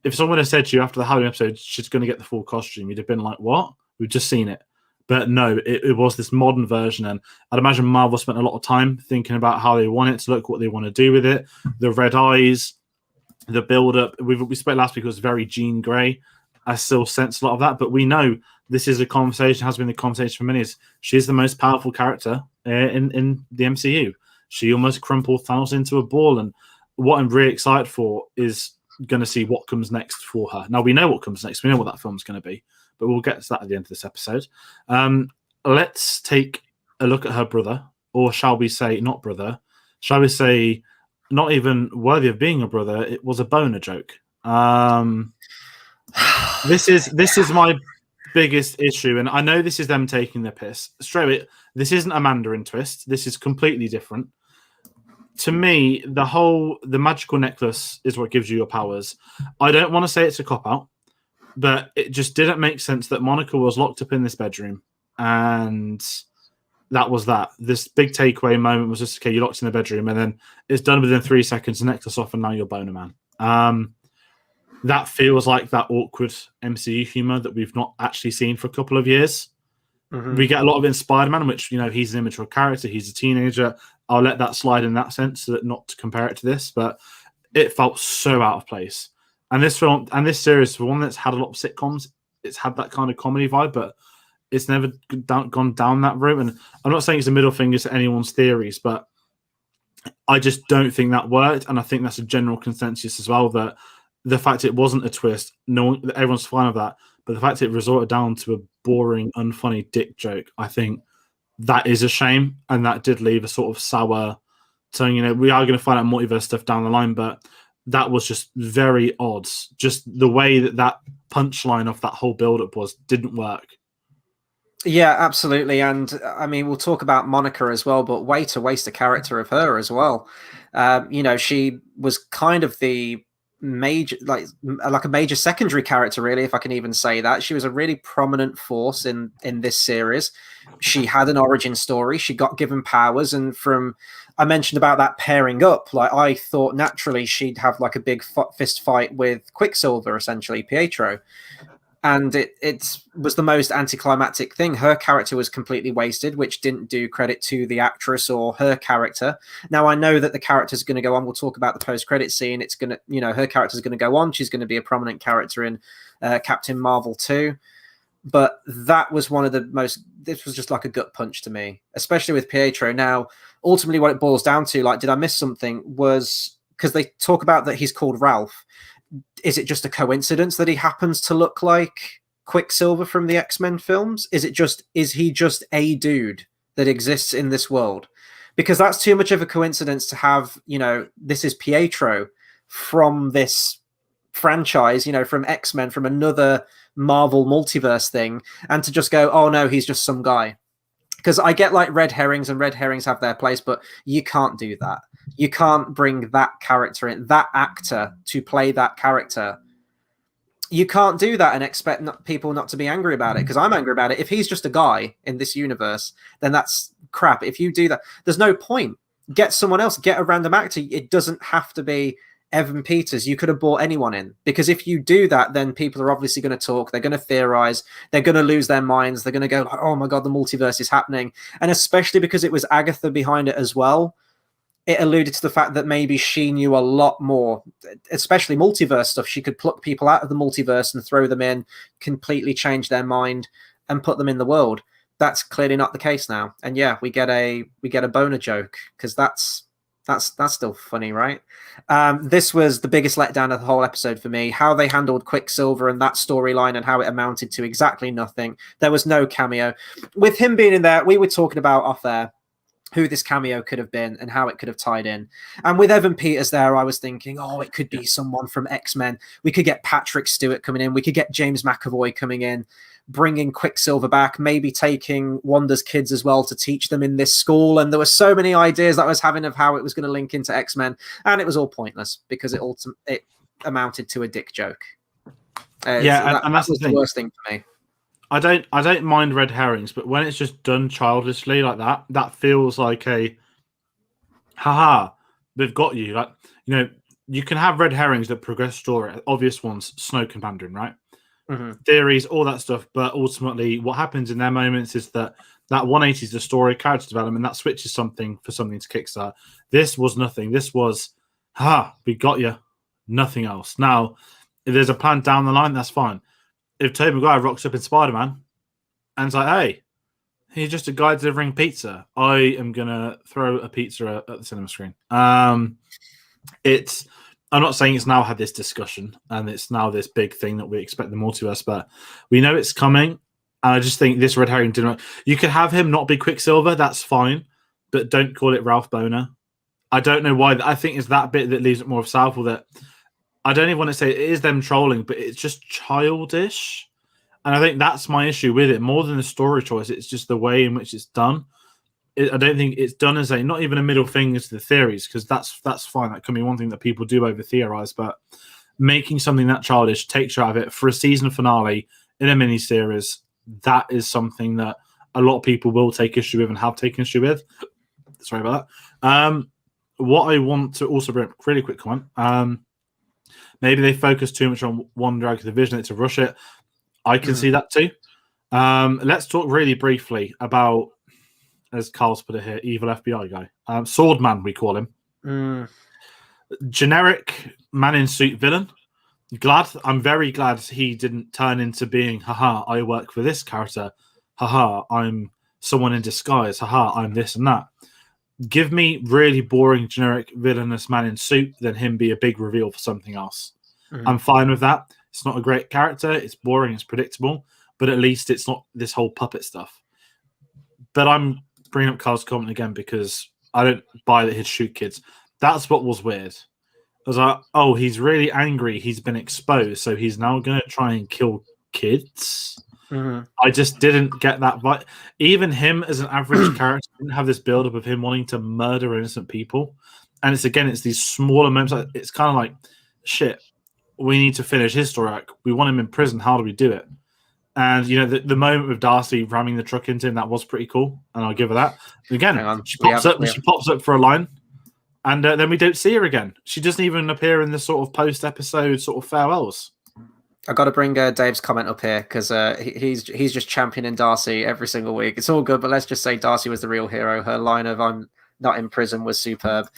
B: if someone had said to you after the Halloween episode, she's going to get the full costume, you'd have been like, what? We've just seen it. But no, it was this modern version, and I'd imagine Marvel spent a lot of time thinking about how they want it to look, what they want to do with it, the red eyes, the build-up. We spoke last week, it was very Jean Grey. I still sense a lot of that, but we know this is a conversation, has been the conversation for many years. She's the most powerful character in the MCU. She almost crumpled Thanos into a ball, and what I'm really excited for is going to see what comes next for her. Now, we know what comes next. We know what that film's going to be. But we'll get to that at the end of this episode. Let's take a look at her brother, or shall we say not brother? Shall we say not even worthy of being a brother? It was a boner joke. This is my biggest issue, and I know this is them taking the piss. Straight, this isn't a Mandarin twist. This is completely different. To me, the magical necklace is what gives you your powers. I don't want to say it's a cop-out, but it just didn't make sense that Monica was locked up in this bedroom, and that was that. This big takeaway moment was just, okay, you're locked in the bedroom, and then it's done within 3 seconds, the necklace off, and now you're Boner Man. That feels like that awkward MCU humor that we've not actually seen for a couple of years. Mm-hmm. We get a lot of it in Spider-Man, which, he's an immature character, he's a teenager. I'll let that slide in that sense, so that not to compare it to this, but it felt so out of place. And this film and this series, for one that's had a lot of sitcoms, it's had that kind of comedy vibe, but it's never gone down that route. And I'm not saying it's a middle finger to anyone's theories, but I just don't think that worked. And I think that's a general consensus as well, that the fact it wasn't a twist, everyone's fine with that, but the fact it resorted down to a boring, unfunny dick joke, I think that is a shame. And that did leave a sort of sour tone. We are going to find out multiverse stuff down the line, but that was just very odd. Just the way that punchline of that whole build-up didn't work.
A: Yeah, absolutely. And I mean, we'll talk about Monica as well, but way to waste a character of her as well. She was kind of the major, like a major secondary character, really, if I can even say that. She was a really prominent force in this series. She had an origin story. She got given powers, and I mentioned about that pairing up. Like, I thought naturally she'd have like a big fist fight with Quicksilver, essentially Pietro, and it was the most anticlimactic thing. Her character was completely wasted, which didn't do credit to the actress or her character. Now, I know that the character's going to go on. We'll talk about the post-credit scene. It's going to, her character's going to go on. She's going to be a prominent character in Captain Marvel 2. But that was this was just like a gut punch to me, especially with Pietro. Now, ultimately what it boils down to, like, did I miss something, was because they talk about that he's called Ralph. is it just a coincidence that he happens to look like Quicksilver from the X-Men films? Is he just a dude that exists in this world? Because that's too much of a coincidence to have, this is Pietro from this franchise, from X-Men, from another Marvel multiverse thing, and to just go, oh no, he's just some guy. Because I get like red herrings, and red herrings have their place, but you can't do that. You can't bring that character in, that actor to play that character. You can't do that and expect people not to be angry about it, because I'm angry about it. If he's just a guy in this universe, then that's crap. If you do that, there's no point. Get someone else, get a random actor. It doesn't have to be Evan Peters. You could have brought anyone in, because if you do that, then people are obviously going to talk. They're going to theorize. They're going to lose their minds. They're going to go, oh my God, the multiverse is happening. And especially because it was Agatha behind it as well, it alluded to the fact that maybe she knew a lot more, especially multiverse stuff. She could pluck people out of the multiverse and throw them in, completely change their mind, and put them in the world. That's clearly not the case now. And yeah, we get a boner joke, because that's still funny, right? This was the biggest letdown of the whole episode for me. How they handled Quicksilver and that storyline, and how it amounted to exactly nothing. There was no cameo. With him being in there, we were talking about off air who this cameo could have been and how it could have tied in. And with Evan Peters there, I was thinking, oh, it could be someone from X-Men. We could get Patrick Stewart coming in. We could get James McAvoy coming in, bringing Quicksilver back, maybe taking Wanda's kids as well to teach them in this school. And there were so many ideas that I was having of how it was going to link into X-Men. And it was all pointless, because it amounted to a dick joke.
B: And that's
A: was the worst thing for me.
B: I don't mind red herrings, but when it's just done childishly like that, that feels like a haha, they've got you. Like, you can have red herrings that progress story. Obvious ones, Snoke and Mandarin, right? Mm-hmm. Theories, all that stuff. But ultimately, what happens in their moments is that 180 is the story, character development, that switches something for something to kickstart. This was nothing. This was, we got you. Nothing else. Now, if there's a plan down the line, that's fine. If Tobey Maguire rocks up in Spider-Man and it's like, hey, he's just a guy delivering pizza, I am going to throw a pizza at the cinema screen. I'm not saying it's now had this discussion and it's now this big thing that we expect the multiverse, but we know it's coming. And I just think this red herring didn't. You could have him not be Quicksilver, that's fine, but don't call it Ralph Boner. I don't know why. I think it's that bit that leaves it more of Southall that I don't even want to say it is them trolling, but it's just childish. And I think that's my issue with it. More than the story choice, it's just the way in which it's done. I don't think it's done as not even a middle finger to the theories, because that's fine. That can be one thing that people do over theorize, but making something that childish takes you out of it for a season finale in a miniseries. That is something that a lot of people will take issue with and have taken issue with. Sorry about that. What I want to also bring up, really quick comment. Maybe they focus too much on one drag of the vision to rush it. I can see that too. Let's talk really briefly about, as Carl's put it here, evil FBI guy. Swordman, we call him. Generic man in suit villain. I'm very glad he didn't turn into being, haha, I work for this character. Haha, I'm someone in disguise. Haha, I'm this and that. Give me really boring, generic, villainous man in suit, then him be a big reveal for something else. I'm fine with that. It's not a great character. It's boring. It's predictable. But at least it's not this whole puppet stuff. But I'm bringing up Carl's comment again because I don't buy that he'd shoot kids. That's what was weird. I was like, oh, he's really angry. He's been exposed, so he's now going to try and kill kids. I just didn't get that vibe. Even him as an average character didn't have this build-up of him wanting to murder innocent people. And it's these smaller moments. It's kind of like, shit, we need to finish his story arc. We want him in prison. How do we do it? And, the moment with Darcy ramming the truck into him, that was pretty cool. And I'll give her that. And again, she pops up for a line. And then we don't see her again. She doesn't even appear in the sort of post-episode sort of farewells.
A: I got to bring Dave's comment up here because he's just championing Darcy every single week. It's all good, but let's just say Darcy was the real hero. Her line of "I'm not in prison" was superb.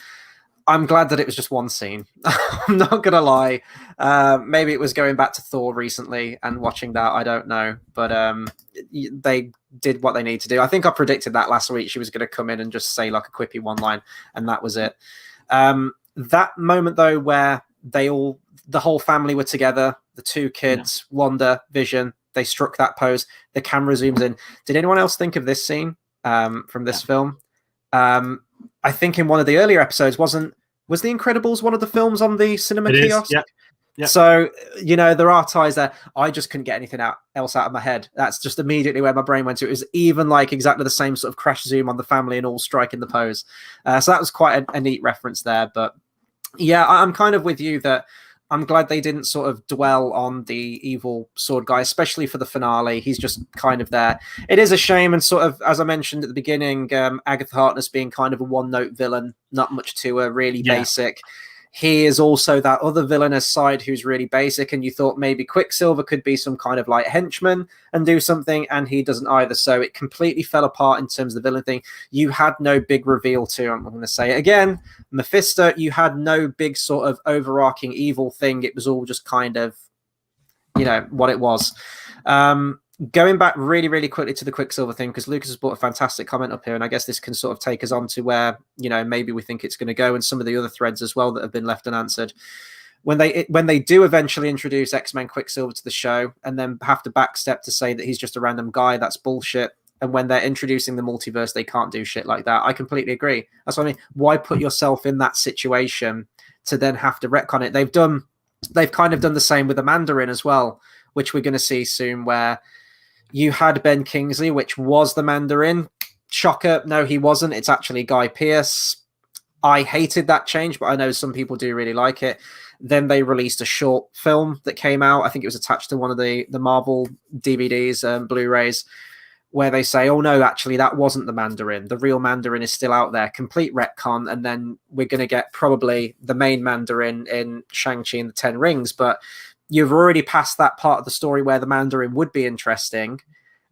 A: I'm glad that it was just one scene. I'm not gonna lie. Maybe it was going back to Thor recently and watching that. I don't know, but they did what they need to do. I think I predicted that last week. She was going to come in and just say like a quippy one line, and that was it. That moment though, where the whole family were together, the two kids, Wanda, Vision, they struck that pose. The camera zooms in. Did anyone else think of this scene from this film? I think in one of the earlier episodes, was The Incredibles one of the films on the cinema kiosk?
B: Yep.
A: So, there are ties there. I just couldn't get anything else out of my head. That's just immediately where my brain went to. It was even like exactly the same sort of crash zoom on the family and all striking the pose. So that was quite a neat reference there. But yeah, I'm kind of with you that I'm glad they didn't sort of dwell on the evil sword guy, especially for the finale. He's just kind of there. It is a shame, and sort of, as I mentioned at the beginning, Agatha Harkness being kind of a one-note villain, not much to her, really basic. He is also that other villainous side who's really basic, and you thought maybe Quicksilver could be some kind of like henchman and do something, and he doesn't either. So it completely fell apart in terms of the villain thing. You had no big reveal to, I'm going to say it again, Mephisto, you had no big sort of overarching evil thing. It was all just kind of, what it was. Going back really, really quickly to the Quicksilver thing, because Lucas has brought a fantastic comment up here, and I guess this can sort of take us on to where, maybe we think it's going to go, and some of the other threads as well that have been left unanswered. When they do eventually introduce X-Men Quicksilver to the show and then have to backstep to say that he's just a random guy, that's bullshit. And when they're introducing the multiverse, they can't do shit like that. I completely agree. That's what I mean. Why put yourself in that situation to then have to retcon it? They've kind of done the same with the Mandarin as well, which we're going to see soon, where you had Ben Kingsley, which was the Mandarin. Shocker. No, he wasn't. It's actually Guy Pearce. I hated that change, but I know some people do really like it. Then they released a short film that came out. I think it was attached to one of the Marvel DVDs, Blu-rays, where they say, oh, no, actually, that wasn't the Mandarin. The real Mandarin is still out there. Complete retcon. And then we're going to get probably the main Mandarin in Shang-Chi and the Ten Rings. But you've already passed that part of the story where the Mandarin would be interesting.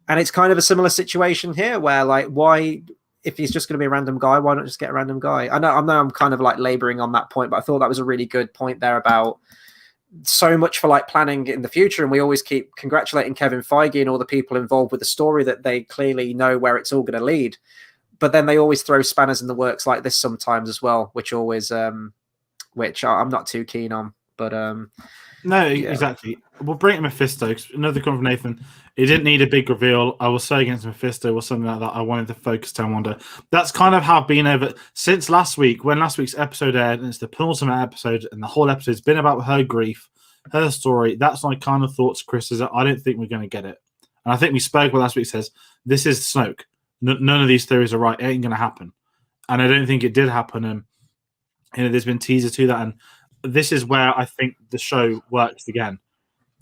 A: And it's kind of a similar situation here where, like, why, if he's just going to be a random guy, why not just get a random guy? I know I'm kind of like laboring on that point, but I thought that was a really good point there about so much for like planning in the future. And we always keep congratulating Kevin Feige and all the people involved with the story that they clearly know where it's all going to lead. But then they always throw spanners in the works like this sometimes as well, which always, which I'm not too keen on, but,
B: no, exactly. We'll bring it Mephisto. Another comment from Nathan. It didn't need a big reveal. I was so against Mephisto or something like that. I wanted to focus on Wanda. That's kind of how I've been over since last week, when last week's episode aired, and it's the penultimate episode, and the whole episode's been about her grief, her story. That's my kind of thoughts, Chris, is that I don't think we're going to get it. And I think we spoke what last week says. This is Snoke. None of these theories are right. It ain't going to happen. And I don't think it did happen. And there's been teasers to that. And this is where I think the show works again,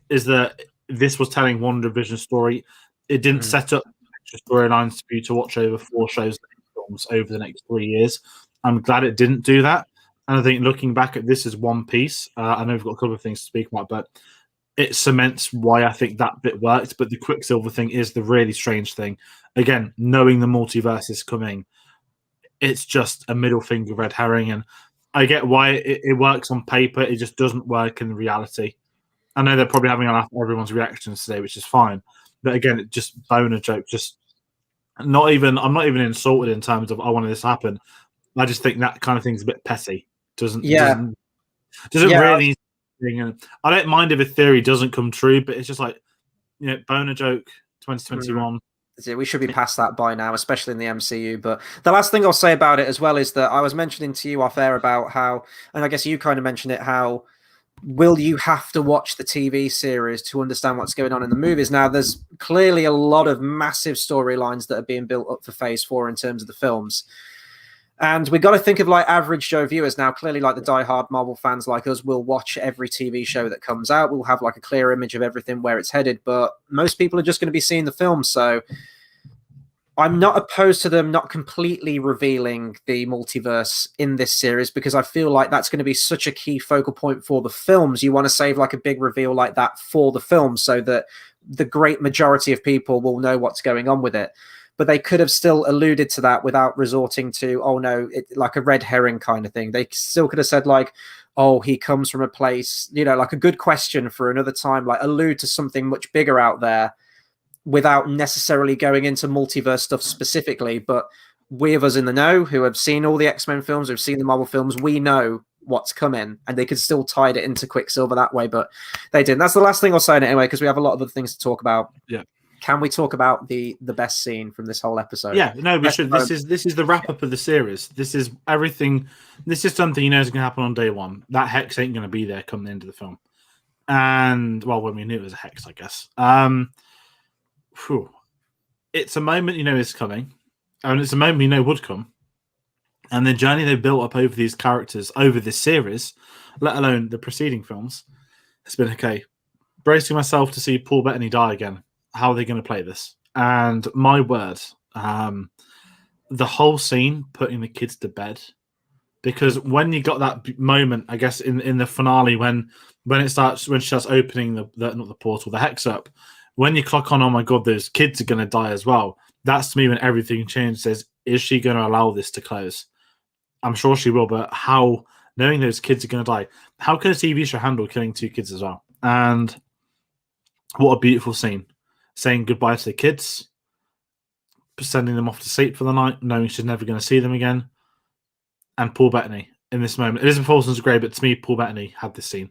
B: is that this was telling WandaVision story. It didn't set up extra storylines for you to watch over 4 shows films over the next 3 years. I'm glad it didn't do that. And I think looking back at this as one piece, I know we've got a couple of things to speak about, but it cements why I think that bit worked. But the Quicksilver thing is the really strange thing. Again, knowing the multiverse is coming, it's just a middle finger red herring. And I get why it works on paper. It just doesn't work in reality. I know they're probably having a laugh at everyone's reactions today, which is fine. But again, it just boner joke. Just I'm not even insulted in terms of I wanted this to happen. I just think that kind of thing's a bit petty. Doesn't really. I don't mind if a theory doesn't come true, but it's just like, boner joke 2021.
A: We should be past that by now, especially in the MCU. But the last thing I'll say about it as well is that I was mentioning to you off air about how, and I guess you kind of mentioned it, how will you have to watch the TV series to understand what's going on in the movies? Now, there's clearly a lot of massive storylines that are being built up for Phase 4 in terms of the films. And we got to think of like average Joe viewers now. Clearly, like the diehard Marvel fans like us will watch every TV show that comes out. We'll have like a clear image of everything where it's headed. But most people are just going to be seeing the film. So I'm not opposed to them not completely revealing the multiverse in this series, because I feel like that's going to be such a key focal point for the films. You want to save like a big reveal like that for the film so that the great majority of people will know what's going on with it. But they could have still alluded to that without resorting to, oh no, like a red herring kind of thing. They still could have said like, oh, he comes from a place, like a good question for another time, like allude to something much bigger out there without necessarily going into multiverse stuff specifically. But we of us in the know who have seen all the X-Men films, who've seen the Marvel films, we know what's coming, and they could still tie it into Quicksilver that way, but they didn't. That's the last thing I'll say on it anyway, because we have a lot of other things to talk about.
B: Yeah.
A: Can we talk about the best scene from this whole episode?
B: Yeah, no, we should. This is the wrap up of the series. This is everything. This is something you know is going to happen on day one. That hex ain't going to be there come the end of the film. And well, when we knew it was a hex, I guess. It's a moment you know is coming, and it's a moment you know would come. And the journey they built up over these characters over this series, let alone the preceding films, has been okay. Bracing myself to see Paul Bettany die again. How are they going to play this? And my word, the whole scene putting the kids to bed, because when you got that moment, I guess in the finale when she starts opening the hex up, when you clock on, oh my god, those kids are going to die as well. That's to me when everything changes. Says, is she going to allow this to close? I'm sure she will, but how? Knowing those kids are going to die, how can a TV show handle killing 2 kids as well? And what a beautiful scene. Saying goodbye to the kids, sending them off to sleep for the night, knowing she's never going to see them again. And Paul Bettany in this moment. Elizabeth Olsen's great, but to me, Paul Bettany had this scene.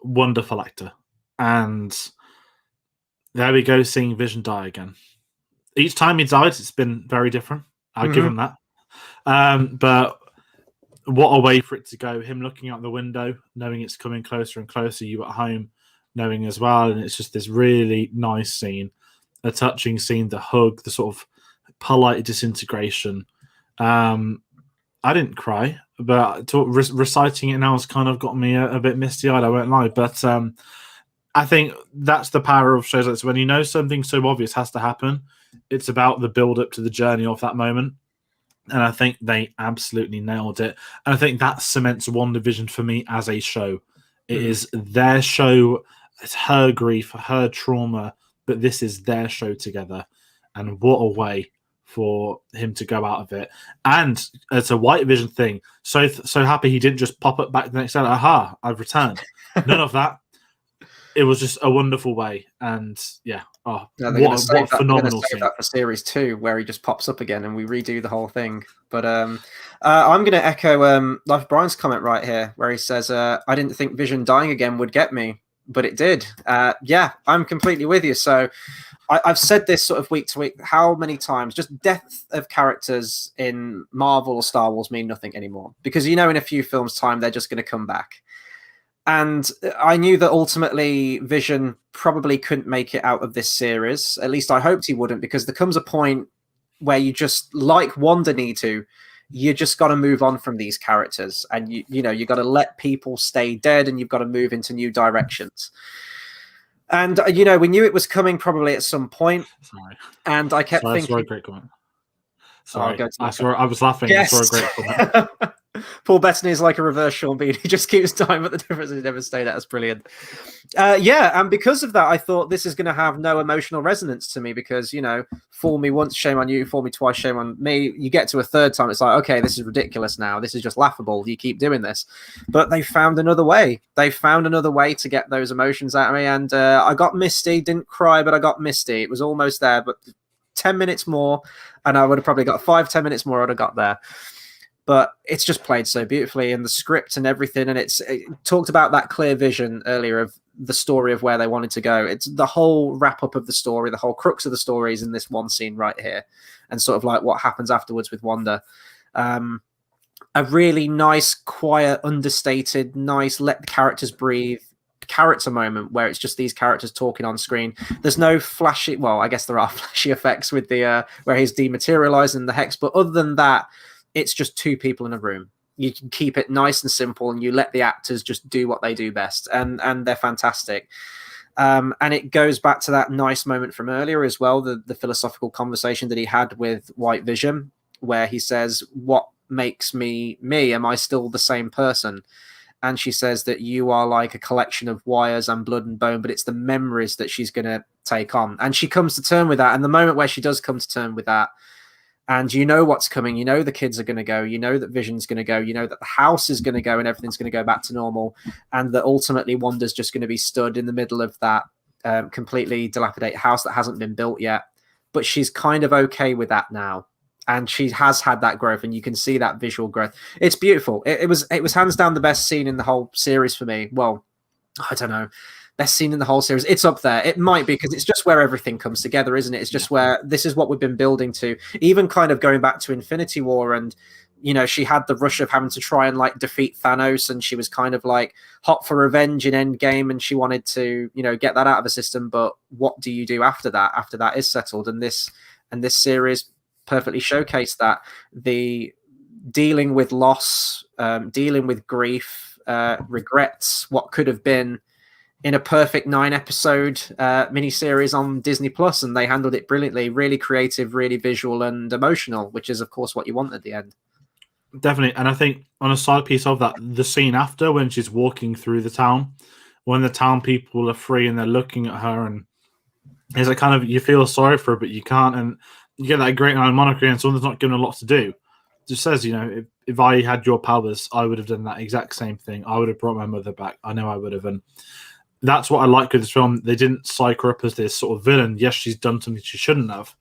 B: Wonderful actor. And there we go, seeing Vision die again. Each time he died, it's been very different. I'll give him that. But what a way for it to go. Him looking out the window, knowing it's coming closer and closer, you at home knowing as well. And it's just this really nice scene, a touching scene, the hug, the sort of polite disintegration. I didn't cry, but reciting it now has kind of got me a bit misty-eyed, I won't lie. But I think that's the power of shows like this. When you know something so obvious has to happen, it's about the build-up to the journey of that moment. And I think they absolutely nailed it. And I think that cements WandaVision for me as a show. It is their show. It's her grief, her trauma, but this is their show together. And what a way for him to go out of it. And it's a White Vision thing. So happy he didn't just pop up back the next day. Aha, I've returned. None of that. It was just a wonderful way. And yeah, what a phenomenal scene.
A: That for series 2, where he just pops up again and we redo the whole thing. But I'm going to echo Life Brian's comment right here, where he says, I didn't think Vision dying again would get me, but it did. Yeah, I'm completely with you. So I've said this sort of week to week, how many times, just death of characters in Marvel or Star Wars mean nothing anymore. Because in a few films' time, they're just going to come back. And I knew that ultimately Vision probably couldn't make it out of this series. At least I hoped he wouldn't, because there comes a point where you just, like Wanda need to, you just got to move on from these characters. And, you got to let people stay dead, and you've got to move into new directions. And, we knew it was coming probably at some point.
B: Sorry.
A: And I kept thinking...
B: Sorry, great comment. Sorry, I was laughing. Yes. I saw a great comment.
A: Paul Bettany is like a reverse Sean Bean. He just keeps dying, but the difference is he never stayed. That's brilliant. And because of that, I thought this is going to have no emotional resonance to me because, fool me once, shame on you. Fool me twice, shame on me. You get to a third time, it's like, okay, this is ridiculous now. This is just laughable. You keep doing this. But they found another way. They found another way to get those emotions out of me. And I got misty. Didn't cry, but I got misty. It was almost there, but 10 minutes more, and I would have probably got 5-10 minutes more. I would have got there. But it's just played so beautifully, and the script and everything. And it talked about that clear vision earlier of the story of where they wanted to go. It's the whole wrap up of the story, the whole crux of the story is in this one scene right here. And sort of like what happens afterwards with Wanda. A really nice, quiet, understated, nice, let the characters breathe character moment where it's just these characters talking on screen. There's no flashy, well, I guess there are flashy effects with the, where he's dematerializing the hex. But other than that, it's just 2 people in a room. You can keep it nice and simple, and you let the actors just do what they do best, and they're fantastic. And it goes back to that nice moment from earlier as well, the philosophical conversation that he had with White Vision, where he says, what makes me me? Am I still the same person? And she says that you are like a collection of wires and blood and bone, but it's the memories that she's going to take on. And she comes to term with that. And the moment where she does come to term with that, and you know what's coming, the kids are going to go, that Vision's going to go, that the house is going to go and everything's going to go back to normal, and that ultimately Wanda's just going to be stood in the middle of that completely dilapidated house that hasn't been built yet. But she's kind of okay with that now. and she has had that growth, and you can see that visual growth. It's beautiful. It was hands down the best scene in the whole series for me. Well, I don't know, best scene in the whole series. It's up there. It might be because it's just where everything comes together, isn't it? It's just where this is what we've been building to. Even kind of going back to Infinity War, and she had the rush of having to try and like defeat Thanos, and she was kind of like hot for revenge in Endgame, and she wanted to get that out of the system. But what do you do after that? After that is settled, and this series perfectly showcased that. The dealing with loss, dealing with grief, regrets, what could have been in a perfect 9-episode miniseries on Disney Plus, and they handled it brilliantly. Really creative, really visual and emotional, which is of course what you want at the end.
B: Definitely. And I think on a side piece of that, the scene after when she's walking through the town, when the town people are free and they're looking at her, and it's like kind of, you feel sorry for her, but you can't. And you get that great line moniker, and someone's not given a lot to do. It just says, if I had your powers, I would have done that exact same thing. I would have brought my mother back. I know I would have. And that's what I like with this film. They didn't psych her up as this sort of villain. Yes, she's done something she shouldn't have,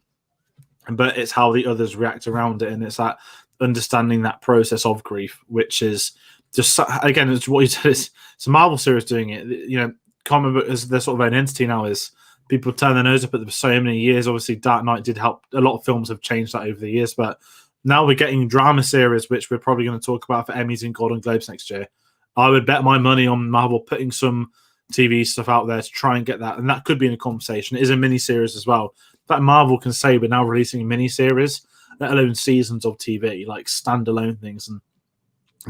B: but it's how the others react around it. And it's that understanding that process of grief, which is just, again, it's what you said, it's a Marvel series doing it. Comic book as their sort of own entity now is people turn their nose up at them for so many years. Obviously, Dark Knight did help. A lot of films have changed that over the years, but now we're getting drama series, which we're probably going to talk about for Emmys and Golden Globes next year. I would bet my money on Marvel putting some TV stuff out there to try and get that, and that could be in a conversation. It is a mini series as well. That Marvel can say we're now releasing a mini series, let alone seasons of TV, like standalone things. And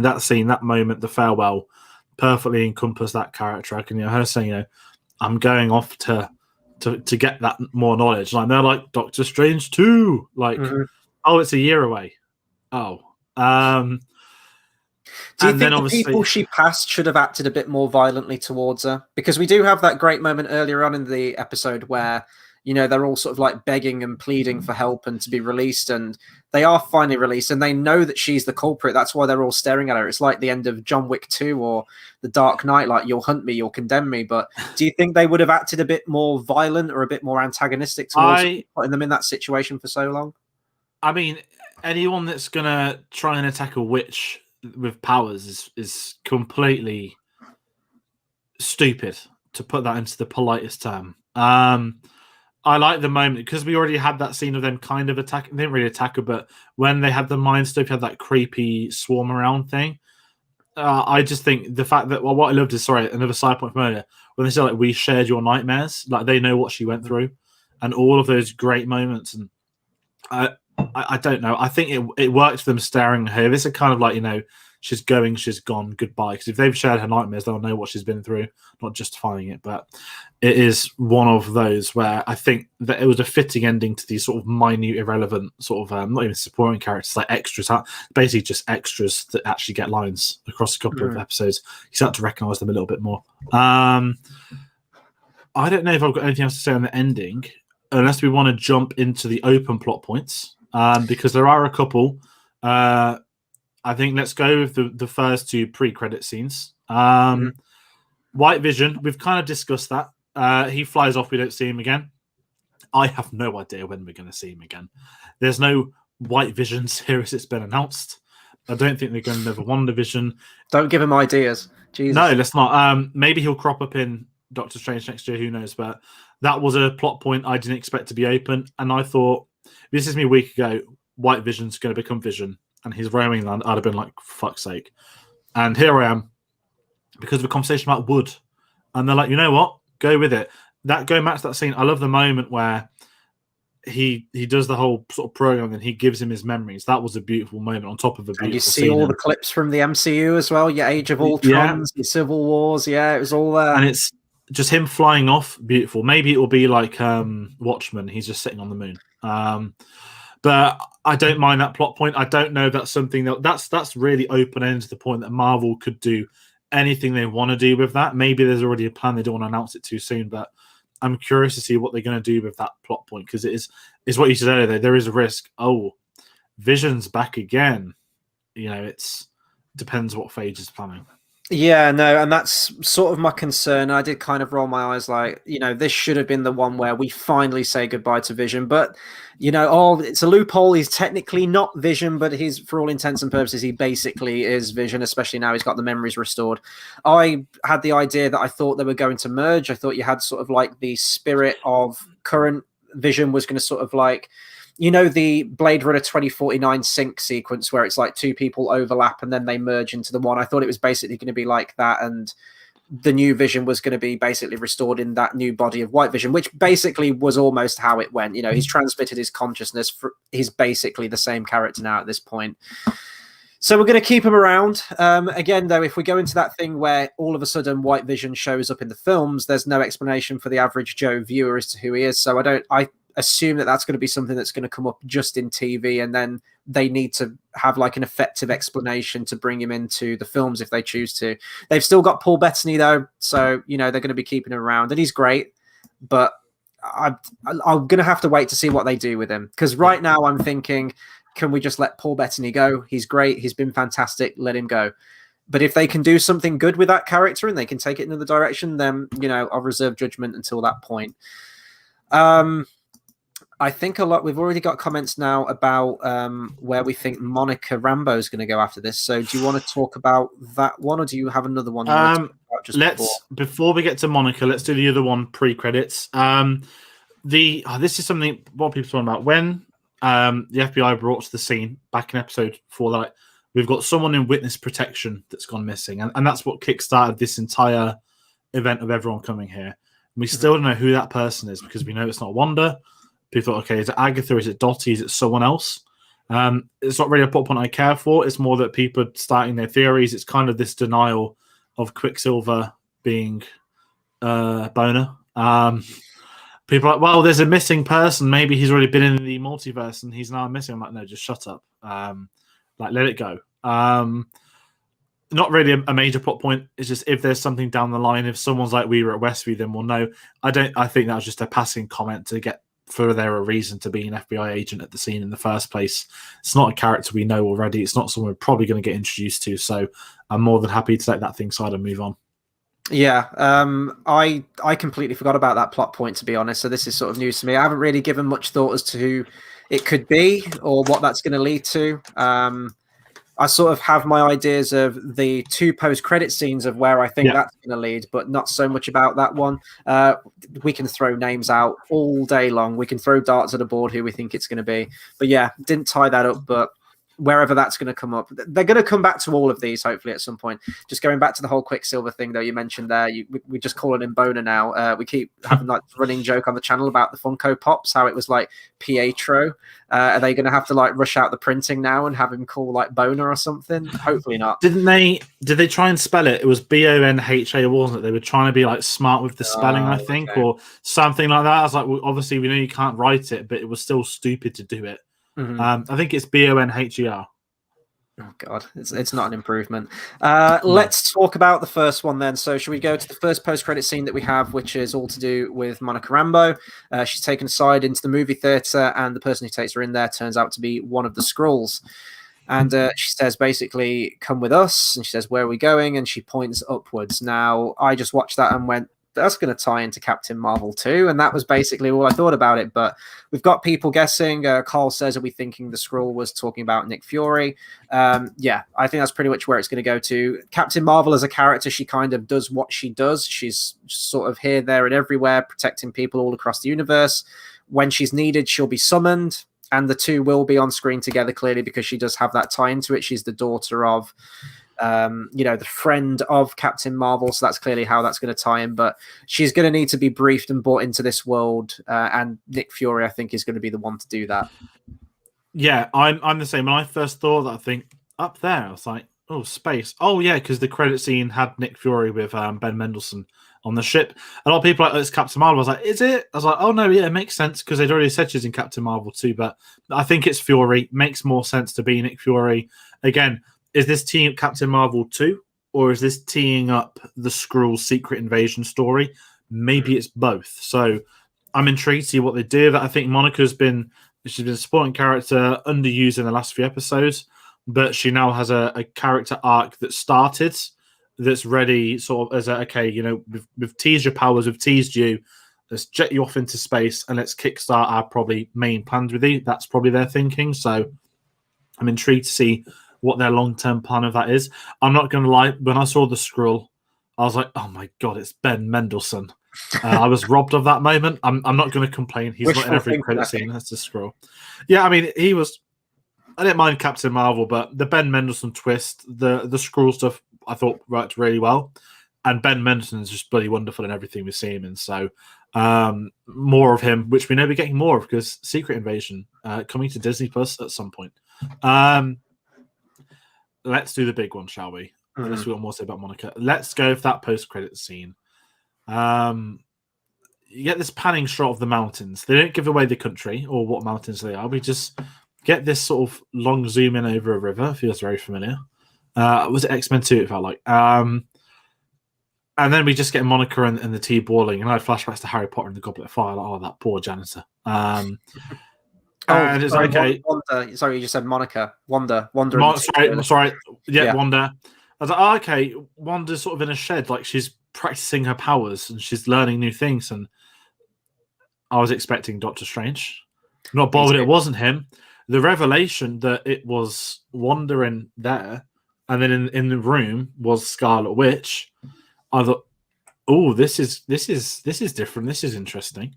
B: that scene, that moment, the farewell, perfectly encompass that character. I can her saying, I'm going off to get that more knowledge. Like they're like Doctor Strange 2. Like, oh, it's a year away. Oh.
A: Do you think the people she passed should have acted a bit more violently towards her? Because we do have that great moment earlier on in the episode where, they're all sort of like begging and pleading for help and to be released, and they are finally released, and they know that she's the culprit. That's why they're all staring at her. It's like the end of John Wick 2 or The Dark Knight, like, you'll hunt me, you'll condemn me. But do you think they would have acted a bit more violent or a bit more antagonistic towards putting them in that situation for so long?
B: I mean, anyone that's going to try and attack a witch with powers is completely stupid, to put that into the politest term. I like the moment because we already had that scene of them kind of attacking. They didn't really attack her, but when they had the Mind Stone, had that creepy swarm around thing. I just think the fact that what I loved is, another side point from earlier, when they say like, we shared your nightmares, like they know what she went through, and all of those great moments. And I don't know. I think it works for them staring at her. This is kind of like, she's going, she's gone, goodbye. Because if they've shared her nightmares, they'll know what she's been through, not justifying it. But it is one of those where I think that it was a fitting ending to these sort of minute, irrelevant sort of, not even supporting characters, like extras, basically just extras that actually get lines across a couple of episodes. You start to recognise them a little bit more. I don't know if I've got anything else to say on the ending, unless we want to jump into the open plot points, because there are a couple. I think let's go with the first two pre-credit scenes. White Vision, we've kind of discussed that. He flies off, we don't see him again. I have no idea when we're going to see him again. There's no White Vision series that's been announced. I don't think they're going to have a WandaVision.
A: Don't give him ideas. Jesus.
B: No, let's not. Maybe he'll crop up in Doctor Strange next year, who knows? But that was a plot point I didn't expect to be open. And I thought, this is me a week ago, White Vision's going to become Vision. And he's roaming land, I'd have been like, for fuck's sake. And here I am, because of a conversation about wood. And they're like, you know what? Go with it. Going back to that scene, I love the moment where he does the whole sort of program and he gives him his memories. That was a beautiful moment on top of a beautiful
A: And you see
B: scene.
A: all the clips from the MCU as well, your Age of Ultrons, your Civil Wars. Yeah, it was all there.
B: And it's just him flying off, beautiful. Maybe it will be like Watchmen. He's just sitting on the moon. But I don't mind that plot point. I don't know if that's something that's really open-ended to the point that Marvel could do anything they want to do with that. Maybe there's already a plan. They don't want to announce it too soon, but I'm curious to see what they're going to do with that plot point, because it is what you said earlier. There is a risk. Oh, Vision's back again. It's depends what Phage is planning.
A: Yeah, no, and that's sort of my concern. I did kind of roll my eyes like, this should have been the one where we finally say goodbye to Vision. But, it's a loophole. He's technically not Vision, but he's, for all intents and purposes, he basically is Vision, especially now he's got the memories restored. I had the idea that I thought they were going to merge. I thought you had sort of like the spirit of current Vision was going to sort of like, the Blade Runner 2049 sync sequence where it's like two people overlap and then they merge into the one. I thought it was basically going to be like that, and the new Vision was going to be basically restored in that new body of White Vision, which basically was almost how it went. He's transmitted his consciousness. He's basically the same character now at this point. So we're going to keep him around. Again, though, if we go into that thing where all of a sudden White Vision shows up in the films, there's no explanation for the average Joe viewer as to who he is. So I assume that that's going to be something that's going to come up just in TV, and then they need to have like an effective explanation to bring him into the films if they choose to. They've still got Paul Bettany though, so they're going to be keeping him around, and he's great, but I'm going to have to wait to see what they do with him, because right now I'm thinking, can we just let Paul Bettany go? He's great, he's been fantastic, let him go. But if they can do something good with that character and they can take it in another direction, then I'll reserve judgment until that point. I think we've already got comments now about where we think Monica Rambeau is going to go after this. So do you want to talk about that one, or do you have another one?
B: Before we get to Monica, let's do the other one pre-credits. This is something what people talking about. When the FBI brought to the scene back in episode 4, like, we've got someone in witness protection that's gone missing. And that's what kickstarted this entire event of everyone coming here. And we still don't know who that person is, because we know it's not Wanda. People thought, okay, is it Agatha? Is it Dottie? Is it someone else? It's not really a plot point I care for. It's more that people are starting their theories. It's kind of this denial of Quicksilver being Boner. People are like, well, there's a missing person. Maybe he's already been in the multiverse and he's now missing. I'm like, no, just shut up. Let it go. Not really a major plot point. It's just if there's something down the line, if someone's like we were at Westview, then we'll know. I think that was just a passing comment to get for there a reason to be an FBI agent at the scene in the first place. It's not a character we know already. It's not someone we're probably going to get introduced to. So I'm more than happy to let that thing aside and move on.
A: Yeah, I completely forgot about that plot point, to be honest. So this is sort of news to me. I haven't really given much thought as to who it could be or what that's going to lead to. I sort of have my ideas of the 2 post-credit scenes of where I think that's going to lead, but not so much about that one. We can throw names out all day long. We can throw darts at a board who we think it's going to be. But yeah, didn't tie that up, but wherever that's going to come up, they're going to come back to all of these hopefully at some point. Just going back to the whole Quicksilver thing though, you mentioned there, we just call him Boner now. We keep having like running joke on the channel about the Funko Pops, how it was like Pietro. Are they going to have to like rush out the printing now and have him call like Boner or something? Hopefully not.
B: Did they try and spell it? It was Bonha, wasn't it? They were trying to be like smart with the spelling, I think, okay, or something like that. I was like, well, obviously we know you can't write it, but it was still stupid to do it. Mm-hmm. I think it's Bonher.
A: Oh God, it's not an improvement. Let's talk about the first one then. So should we go to the first post-credit scene that we have, which is all to do with Monica Rambeau? She's taken aside into the movie theater, and the person who takes her in there turns out to be one of the Skrulls. And she says, basically, come with us. And she says, where are we going? And she points upwards. Now, I just watched that and went, that's going to tie into Captain Marvel too. And that was basically all I thought about it. But we've got people guessing. Carl says, are we thinking the Skrull was talking about Nick Fury? Yeah, I think that's pretty much where it's going to go to. Captain Marvel as a character, she kind of does what she does. She's sort of here, there, and everywhere, protecting people all across the universe. When she's needed, she'll be summoned. And the two will be on screen together, clearly, because she does have that tie into it. She's the daughter of the friend of Captain Marvel, so that's clearly how that's going to tie in. But she's going to need to be briefed and brought into this world, and Nick Fury, I think, is going to be the one to do that.
B: Yeah, I'm the same. When I first thought that, I think up there, I was like, oh, space. Oh yeah, because the credit scene had Nick Fury with Ben Mendelsohn on the ship. A lot of people are like, it's Captain Marvel. I was like, is it? I was like, oh no, yeah, it makes sense because they'd already said she's in Captain Marvel too. But I think it's Fury. Makes more sense to be Nick Fury again. Is this teeing up Captain Marvel 2, or is this teeing up the Skrull secret invasion story? Maybe it's both. So I'm intrigued to see what they do. That I think she's been a supporting character, underused in the last few episodes, but she now has a character arc that started that's ready, sort of as a, okay, we've teased your powers, we've teased you, let's jet you off into space and let's kickstart our probably main plans with you. That's probably their thinking. So I'm intrigued to see what their long-term plan of that is. I'm not going to lie, when I saw the Skrull, I was like, oh my God, it's Ben Mendelsohn. I was robbed of that moment. I'm not going to complain. He's not in every credit scene. That's the Skrull. Yeah, I mean, he was... I didn't mind Captain Marvel, but the Ben Mendelsohn twist, the Skrull stuff, I thought worked really well. And Ben Mendelsohn is just bloody wonderful in everything we see him in. So more of him, which we know we're getting more of, because Secret Invasion coming to Disney Plus at some point. Let's do the big one, shall we? Unless we want more to say about Monica. Let's go for that post-credit scene. You get this panning shot of the mountains. They don't give away the country or what mountains they are. We just get this sort of long zoom in over a river. Feels very familiar. Was it X-Men 2? It felt like. And then we just get Monica and the tea boiling. And I had flashbacks to Harry Potter and the Goblet of Fire. Like, oh, that poor janitor. And it's
A: sorry,
B: okay.
A: Wanda, sorry, you just said Monica. Wanda.
B: Sorry. Yeah, Wanda. I was like, oh, okay. Wanda's sort of in a shed. Like, she's practicing her powers and she's learning new things. And I was expecting Doctor Strange. Not bothered it wasn't him. The revelation that it was Wanda in there, and then in the room was Scarlet Witch. I thought, oh, this is different. This is interesting.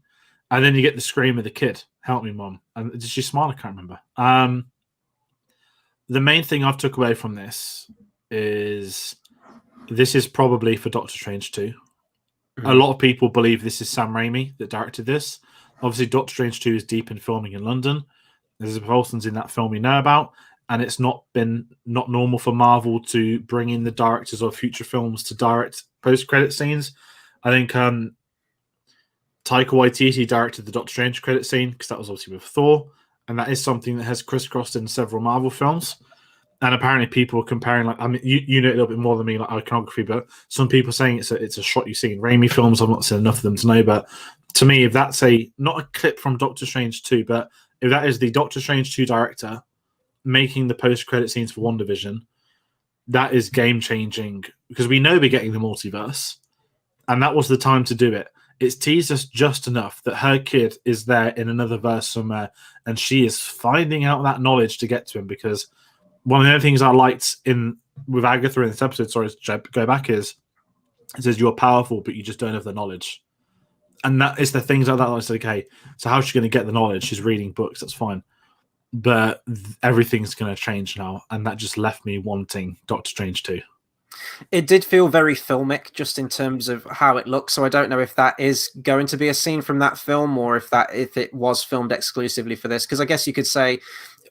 B: And then you get the scream of the kid, "Help me, Mom!" And did she smile? I can't remember. The main thing I've took away from this is probably for Doctor Strange 2. A lot of people believe this is Sam Raimi that directed this. Obviously, Doctor Strange 2 is deep in filming in London. There's Olsen's in that film we know about, and it's not normal for Marvel to bring in the directors of future films to direct post-credit scenes. I think Taika Waititi directed the Doctor Strange credit scene because that was obviously with Thor, and that is something that has crisscrossed in several Marvel films. And apparently people are comparing, like, I mean, you know a little bit more than me, like iconography, but some people saying it's a shot you see in Raimi films. I've not seen enough of them to know, but to me, if that's not a clip from Doctor Strange 2, but if that is the Doctor Strange 2 director making the post-credit scenes for WandaVision, that is game-changing, because we know we're getting the multiverse, and that was the time to do it. It's teased us just enough that her kid is there in another verse somewhere, and she is finding out that knowledge to get to him, because one of the things I liked with Agatha in this episode, sorry to go back, is it says you're powerful, but you just don't have the knowledge. And that is the things like that. I said, okay, so how's she going to get the knowledge? She's reading books, that's fine. But everything's going to change now. And that just left me wanting Doctor Strange 2.
A: It did feel very filmic just in terms of how it looks. So I don't know if that is going to be a scene from that film or if it was filmed exclusively for this. Because I guess you could say,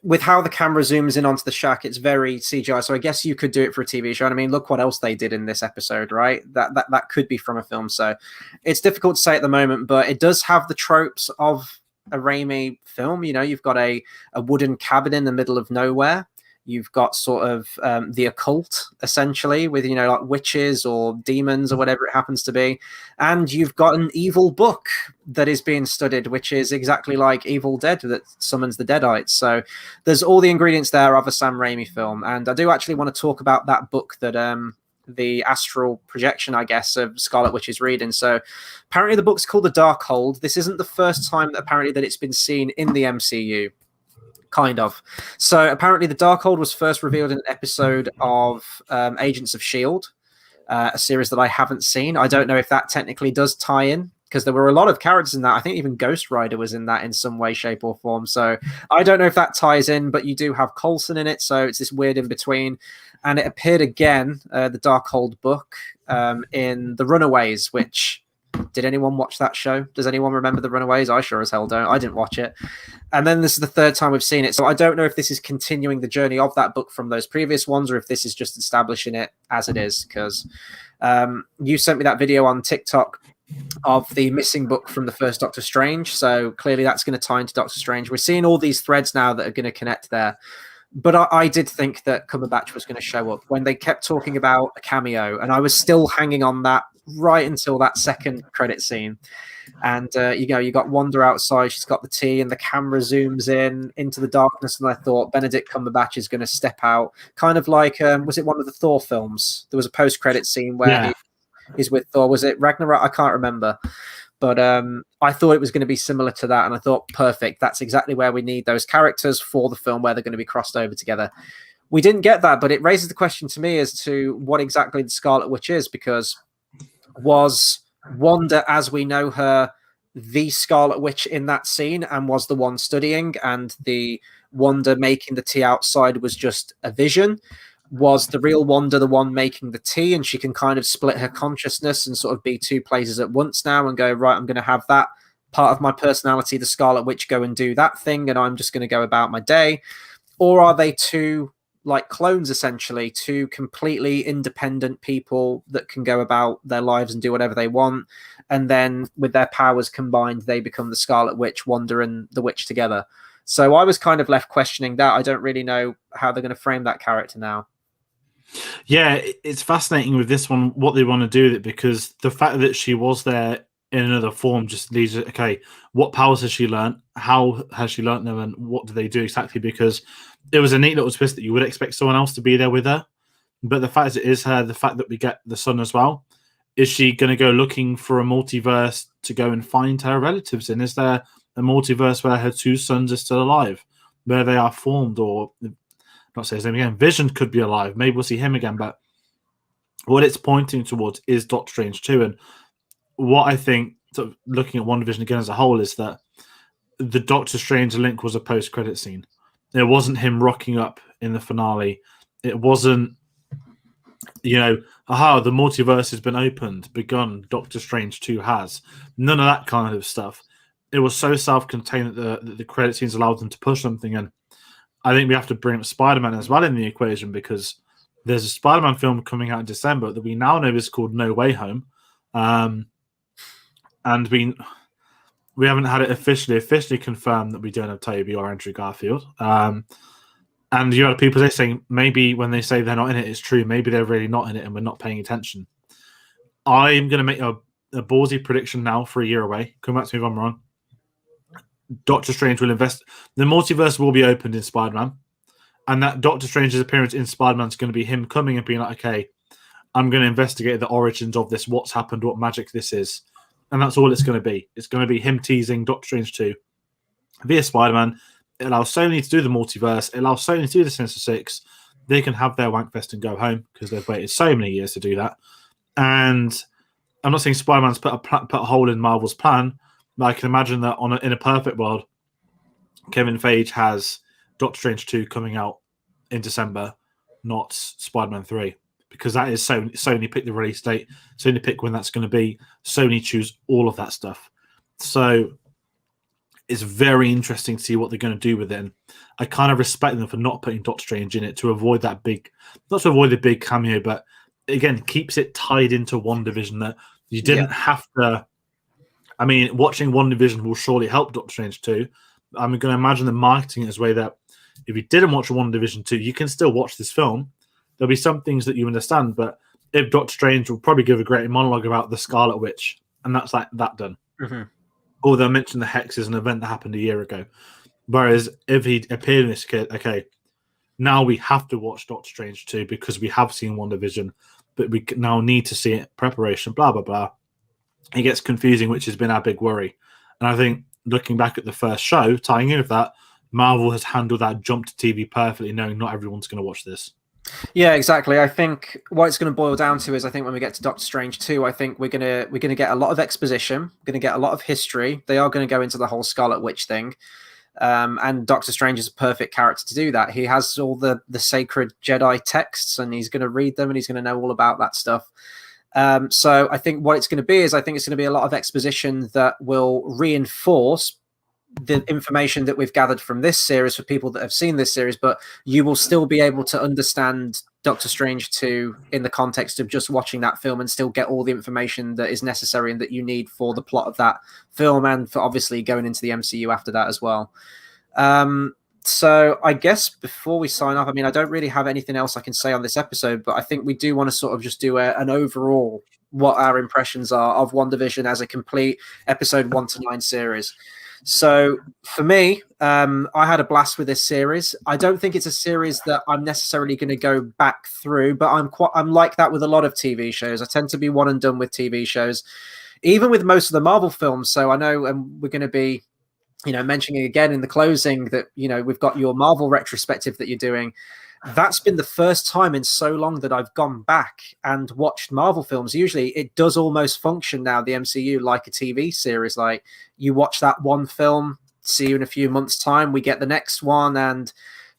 A: with how the camera zooms in onto the shack, it's very CGI. So I guess you could do it for a TV show. And I mean, look what else they did in this episode, right? That could be from a film. So it's difficult to say at the moment, but it does have the tropes of a Raimi film. You know, you've got a wooden cabin in the middle of nowhere. You've got sort of the occult, essentially, with, you know, like witches or demons or whatever it happens to be. And you've got an evil book that is being studied, which is exactly like Evil Dead that summons the Deadites. So there's all the ingredients there of a Sam Raimi film. And I do actually want to talk about that book that the astral projection, I guess, of Scarlet Witch is reading. So apparently the book's called The Darkhold. This isn't the first time apparently that it's been seen in the MCU. Kind of. So apparently the Darkhold was first revealed in an episode of Agents of S.H.I.E.L.D., a series that I haven't seen. I don't know if that technically does tie in, because there were a lot of characters in that. I think even Ghost Rider was in that in some way, shape, or form. So I don't know if that ties in, but you do have Coulson in it, so it's this weird in-between. And it appeared again, the Darkhold book, in The Runaways, which... Did anyone watch that show? Does anyone remember The Runaways? I sure as hell don't. I didn't watch it. And then this is the third time we've seen it. So I don't know if this is continuing the journey of that book from those previous ones, or if this is just establishing it as it is. Because you sent me that video on TikTok of the missing book from the first Doctor Strange. So clearly that's going to tie into Doctor Strange. We're seeing all these threads now that are going to connect there. But I did think that Cumberbatch was going to show up when they kept talking about a cameo. And I was still hanging on that right until that second credit scene. And you got Wanda outside. She's got the tea, and the camera zooms in into the darkness. And I thought Benedict Cumberbatch is going to step out, kind of like was it one of the Thor films? There was a post-credit scene where he's with Thor. Was it Ragnarok? I can't remember. But I thought it was going to be similar to that, and I thought, perfect. That's exactly where we need those characters for the film, where they're going to be crossed over together. We didn't get that, but it raises the question to me as to what exactly the Scarlet Witch is, because was Wanda, as we know her, the Scarlet Witch in that scene, and was the one studying, and the Wanda making the tea outside was just a vision? Was the real Wanda the one making the tea, and she can kind of split her consciousness and sort of be two places at once now and go, right, I'm going to have that part of my personality, the Scarlet Witch, go and do that thing, and I'm just going to go about my day? Or are they two like clones, essentially, two completely independent people that can go about their lives and do whatever they want, and then with their powers combined, they become the Scarlet Witch, Wanda and the Witch together? So I was kind of left questioning that. I don't really know how they're going to frame that character now.
B: Yeah, it's fascinating with this one, what they want to do with it, because the fact that she was there in another form just leaves it, okay, what powers has she learned? How has she learned them? And what do they do exactly? Because it was a neat little twist that you would expect someone else to be there with her. But the fact it is her, the fact that we get the son as well, is she going to go looking for a multiverse to go and find her relatives in? Is there a multiverse where her two sons are still alive, where they are formed, or not say his name again, Vision could be alive. Maybe we'll see him again. But what it's pointing towards is Doctor Strange 2. And what I think, sort of looking at WandaVision again as a whole, is that the Doctor Strange link was a post-credit scene. It wasn't him rocking up in the finale. It wasn't, the multiverse has been opened, begun, Doctor Strange 2 has. None of that kind of stuff. It was so self-contained that the credit scenes allowed them to push something in. I think we have to bring up Spider-Man as well in the equation, because there's a Spider-Man film coming out in December that we now know is called No Way Home. And we haven't had it officially confirmed that we don't have Tobey or Andrew Garfield. And you have people saying maybe when they say they're not in it, it's true. Maybe they're really not in it and we're not paying attention. I'm going to make a ballsy prediction now for a year away. Come back to me if I'm wrong. Doctor Strange will invest. The multiverse will be opened in Spider-Man. And that Doctor Strange's appearance in Spider-Man is going to be him coming and being like, okay, I'm going to investigate the origins of this, what's happened, what magic this is. And that's all it's going to be. It's going to be him teasing Doctor Strange 2 via Spider-Man. It allows Sony to do the multiverse. It allows Sony to do the Sinister Six. They can have their wankfest and go home because they've waited so many years to do that. And I'm not saying Spider-Man's put a hole in Marvel's plan, but I can imagine that in a perfect world, Kevin Feige has Doctor Strange 2 coming out in December, not Spider-Man 3. Because that is Sony pick the release date, Sony pick when that's going to be, Sony choose all of that stuff. So it's very interesting to see what they're going to do with it. And I kind of respect them for not putting Doctor Strange in it to avoid that not to avoid the big cameo, but again, keeps it tied into WandaVision, that you didn't have to. I mean, watching WandaVision will surely help Doctor Strange 2. I'm going to imagine the marketing is way that if you didn't watch WandaVision 2, you can still watch this film. There'll be some things that you understand, but if Doctor Strange will probably give a great monologue about the Scarlet Witch, and that's like that done. Mm-hmm. Or they'll mention the Hex as an event that happened a year ago. Whereas if he appeared in this kid, okay, now we have to watch Doctor Strange 2 because we have seen WandaVision, but we now need to see it, preparation, blah, blah, blah. It gets confusing, which has been our big worry. And I think looking back at the first show, tying in with that, Marvel has handled that jump to TV perfectly, knowing not everyone's going to watch this.
A: Yeah, exactly. I think what it's going to boil down to is, I think when we get to Doctor Strange 2, I think we're going to get a lot of exposition, we're going to get a lot of history. They are going to go into the whole Scarlet Witch thing. And Doctor Strange is a perfect character to do that. He has all the sacred Jedi texts, and he's going to read them, and he's going to know all about that stuff. So I think what it's going to be is, I think it's going to be a lot of exposition that will reinforce the information that we've gathered from this series for people that have seen this series, but you will still be able to understand Doctor Strange 2 in the context of just watching that film and still get all the information that is necessary and that you need for the plot of that film, and for obviously going into the MCU after that as well. So I guess before we sign off, I mean, I don't really have anything else I can say on this episode, but I think we do want to sort of just do an overall what our impressions are of WandaVision as a complete episode 1 to 9 series. So for me, I had a blast with this series. I don't think it's a series that I'm necessarily going to go back through, but I'm like that with a lot of TV shows. I tend to be one and done with TV shows, even with most of the Marvel films. So I know, and we're going to be, mentioning again in the closing that, we've got your Marvel retrospective that you're doing. That's been the first time in so long that I've gone back and watched Marvel films. Usually it does almost function now, the MCU, like a TV series. Like, you watch that one film, see you in a few months' time, we get the next one. And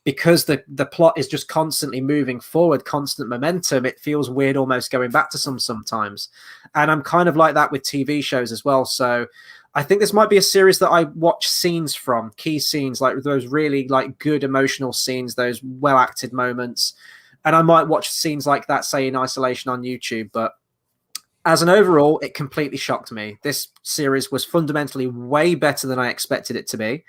A: because the plot is just constantly moving forward, constant momentum, it feels weird almost going back to sometimes. And I'm kind of like that with TV shows as well. So I think this might be a series that I watch scenes from, key scenes, like those really like good emotional scenes, those well acted moments. And I might watch scenes like that, say, in isolation on YouTube. But as an overall, it completely shocked me. This series was fundamentally way better than I expected it to be.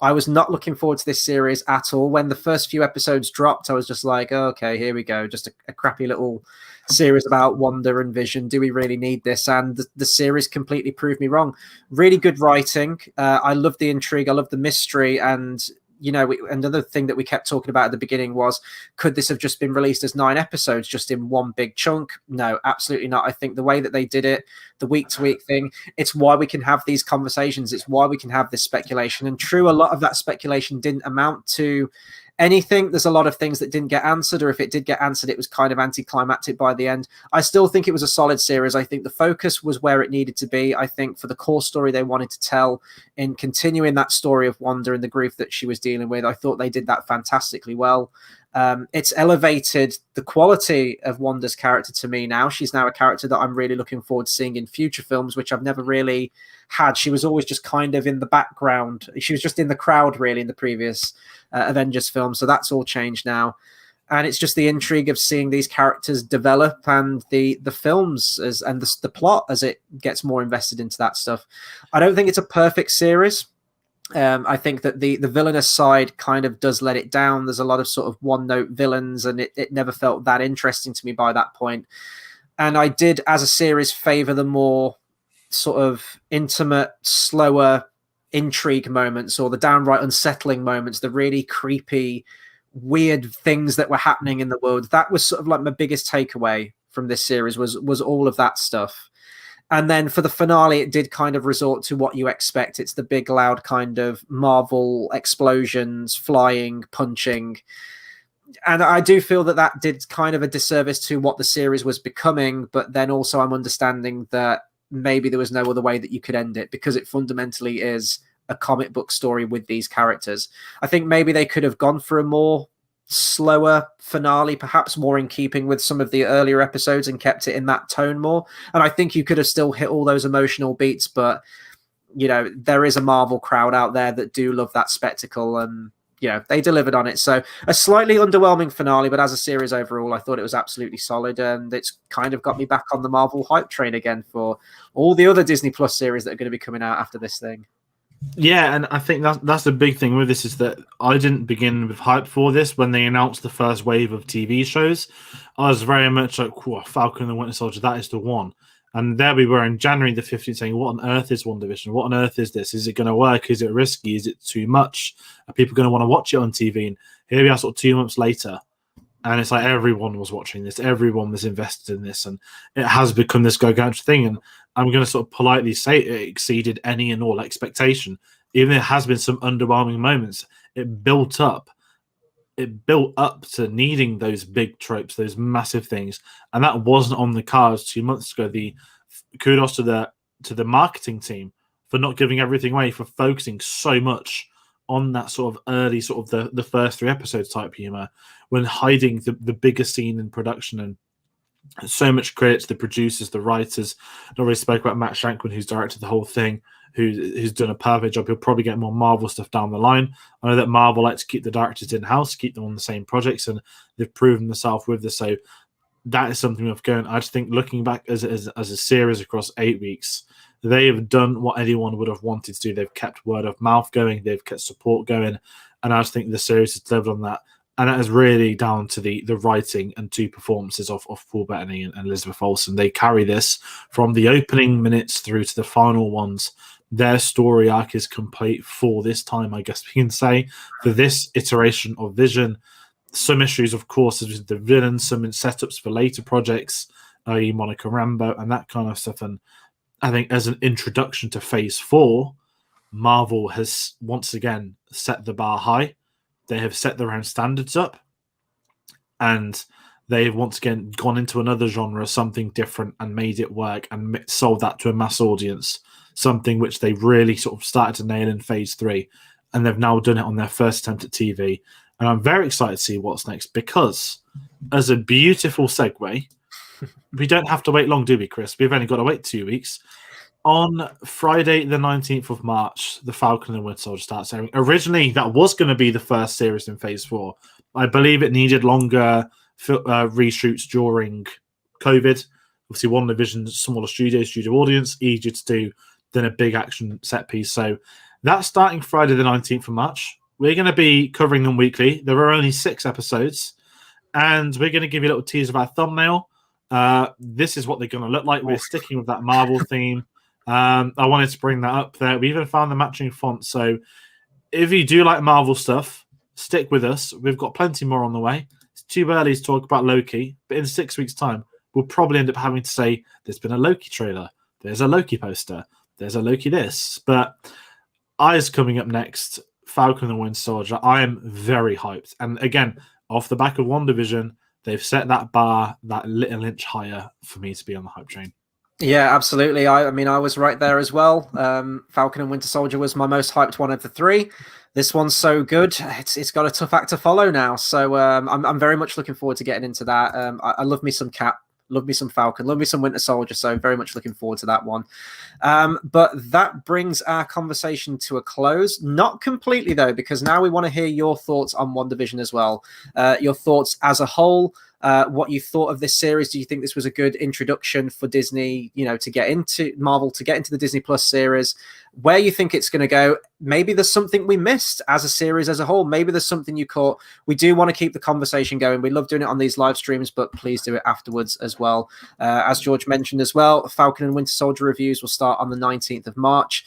A: I was not looking forward to this series at all. When the first few episodes dropped, I was just like, oh, okay, here we go. Just a crappy little series about Wanda and Vision. Do we really need this? And the series completely proved me wrong. Really good writing. I love the intrigue. I love the mystery. And, another thing that we kept talking about at the beginning was, could this have just been released as 9 episodes just in one big chunk? No, absolutely not. I think the way that they did it, the week-to-week thing, it's why we can have these conversations. It's why we can have this speculation. And true, a lot of that speculation didn't amount to anything. There's a lot of things that didn't get answered, or if it did get answered, it was kind of anticlimactic by the end. I still think it was a solid series. I think the focus was where it needed to be. I think for the core story they wanted to tell, in continuing that story of Wanda and the grief that she was dealing with, I thought they did that fantastically well. It's elevated the quality of Wanda's character to me now. She's now a character that I'm really looking forward to seeing in future films, which I've never really had. She was always just kind of in the background. She was just in the crowd, really, in the previous Avengers film. So that's all changed now. And it's just the intrigue of seeing these characters develop, and the films and the plot as it gets more invested into that stuff. I don't think it's a perfect series. I think that the villainous side kind of does let it down. There's a lot of sort of one-note villains, and it never felt that interesting to me by that point. And I did, as a series, favor the more sort of intimate, slower intrigue moments, or the downright unsettling moments, the really creepy, weird things that were happening in the world. That was sort of like my biggest takeaway from this series, was all of that stuff. And then for the finale, it did kind of resort to what you expect. It's the big, loud kind of Marvel explosions, flying, punching. And I do feel that did kind of a disservice to what the series was becoming. But then also I'm understanding that maybe there was no other way that you could end it, because it fundamentally is a comic book story with these characters. I think maybe they could have gone for a more slower finale, perhaps more in keeping with some of the earlier episodes, and kept it in that tone more. And I think you could have still hit all those emotional beats, but there is a Marvel crowd out there that do love that spectacle, and they delivered on it. So a slightly underwhelming finale, but as a series overall, I thought it was absolutely solid, and it's kind of got me back on the Marvel hype train again for all the other Disney Plus series that are going to be coming out after this thing.
B: Yeah, and I think that's the big thing with this, is that I didn't begin with hype for this. When they announced the first wave of TV shows, I was very much like, Falcon and the Winter Soldier, that is the one. And there we were in January the 15th saying, what on earth is WandaVision? What on earth is this? Is it going to work? Is it risky? Is it too much? Are people going to want to watch it on TV? And here we are sort of 2 months later, and it's like everyone was watching this. Everyone was invested in this, and it has become this gargantuan thing. And I'm going to sort of politely say it exceeded any and all expectation. Even if it has been some underwhelming moments, it built up to needing those big tropes, those massive things. And that wasn't on the cards 2 months ago. The kudos to the marketing team for not giving everything away, for focusing so much on that sort of early, sort of the first 3 episodes type humor, when hiding the biggest scene in production. And so much credit to the producers, the writers. I already spoke about Matt Shankman, who's directed the whole thing, who's done a perfect job. He'll probably get more Marvel stuff down the line. I know that Marvel like to keep the directors in-house, keep them on the same projects, and they've proven themselves with this. So that is something worth going. I just think, looking back as a series across 8 weeks, they have done what anyone would have wanted to do. They've kept word of mouth going. They've kept support going. And I just think the series has delivered on that. And that is really down to the writing and two performances of Paul Bettany and Elizabeth Olsen. They carry this from the opening minutes through to the final ones. Their story arc is complete for this time, I guess we can say, for this iteration of Vision. Some issues, of course, with the villain, some setups for later projects, i.e. Monica Rambeau and that kind of stuff. And I think as an introduction to Phase 4, Marvel has once again set the bar high. They have set their own standards up, and they have once again gone into another genre, something different, and made it work and sold that to a mass audience, something which they really sort of started to nail in Phase 3, and they've now done it on their first attempt at TV. And I'm very excited to see what's next, because as a beautiful segue, we don't have to wait long, do we, Chris? We've only got to wait 2 weeks. On Friday, the 19th of March, The Falcon and Winter Soldier starts airing. Originally, that was going to be the first series in Phase 4. I believe it needed longer reshoots during COVID. Obviously, WandaVision, smaller studio audience, easier to do than a big action set piece. So that's starting Friday, the 19th of March. We're going to be covering them weekly. There are only 6 episodes, and we're going to give you a little teaser of our thumbnail. This is what they're going to look like. We're sticking with that Marvel theme. I wanted to bring that up there. We even found the matching font. So if you do like Marvel stuff, stick with us. We've got plenty more on the way. It's too early to talk about Loki, but in 6 weeks' time, we'll probably end up having to say there's been a Loki trailer, there's a Loki poster, there's a Loki this. But Eyes coming up next, Falcon and Winter Soldier. I am very hyped. And again, off the back of WandaVision, they've set that bar that little inch higher for me to be on the hype train.
A: Yeah, absolutely. I mean, I was right there as well. Falcon and Winter Soldier was my most hyped one of the 3. This one's so good. It's got a tough act to follow now. So I'm very much looking forward to getting into that. I love me some Cap, love me some Falcon, love me some Winter Soldier. So very much looking forward to that one. But that brings our conversation to a close. Not completely, though, because now we want to hear your thoughts on WandaVision as well. Your thoughts as a whole. What you thought of this series? Do you think this was a good introduction for Disney, to get into Marvel, to get into the Disney Plus series? Where you think it's going to go? Maybe there's something we missed as a series as a whole. Maybe there's something you caught. We do want to keep the conversation going. We love doing it on these live streams, but please do it afterwards as well. As George mentioned as well, Falcon and Winter Soldier reviews will start on the 19th of March.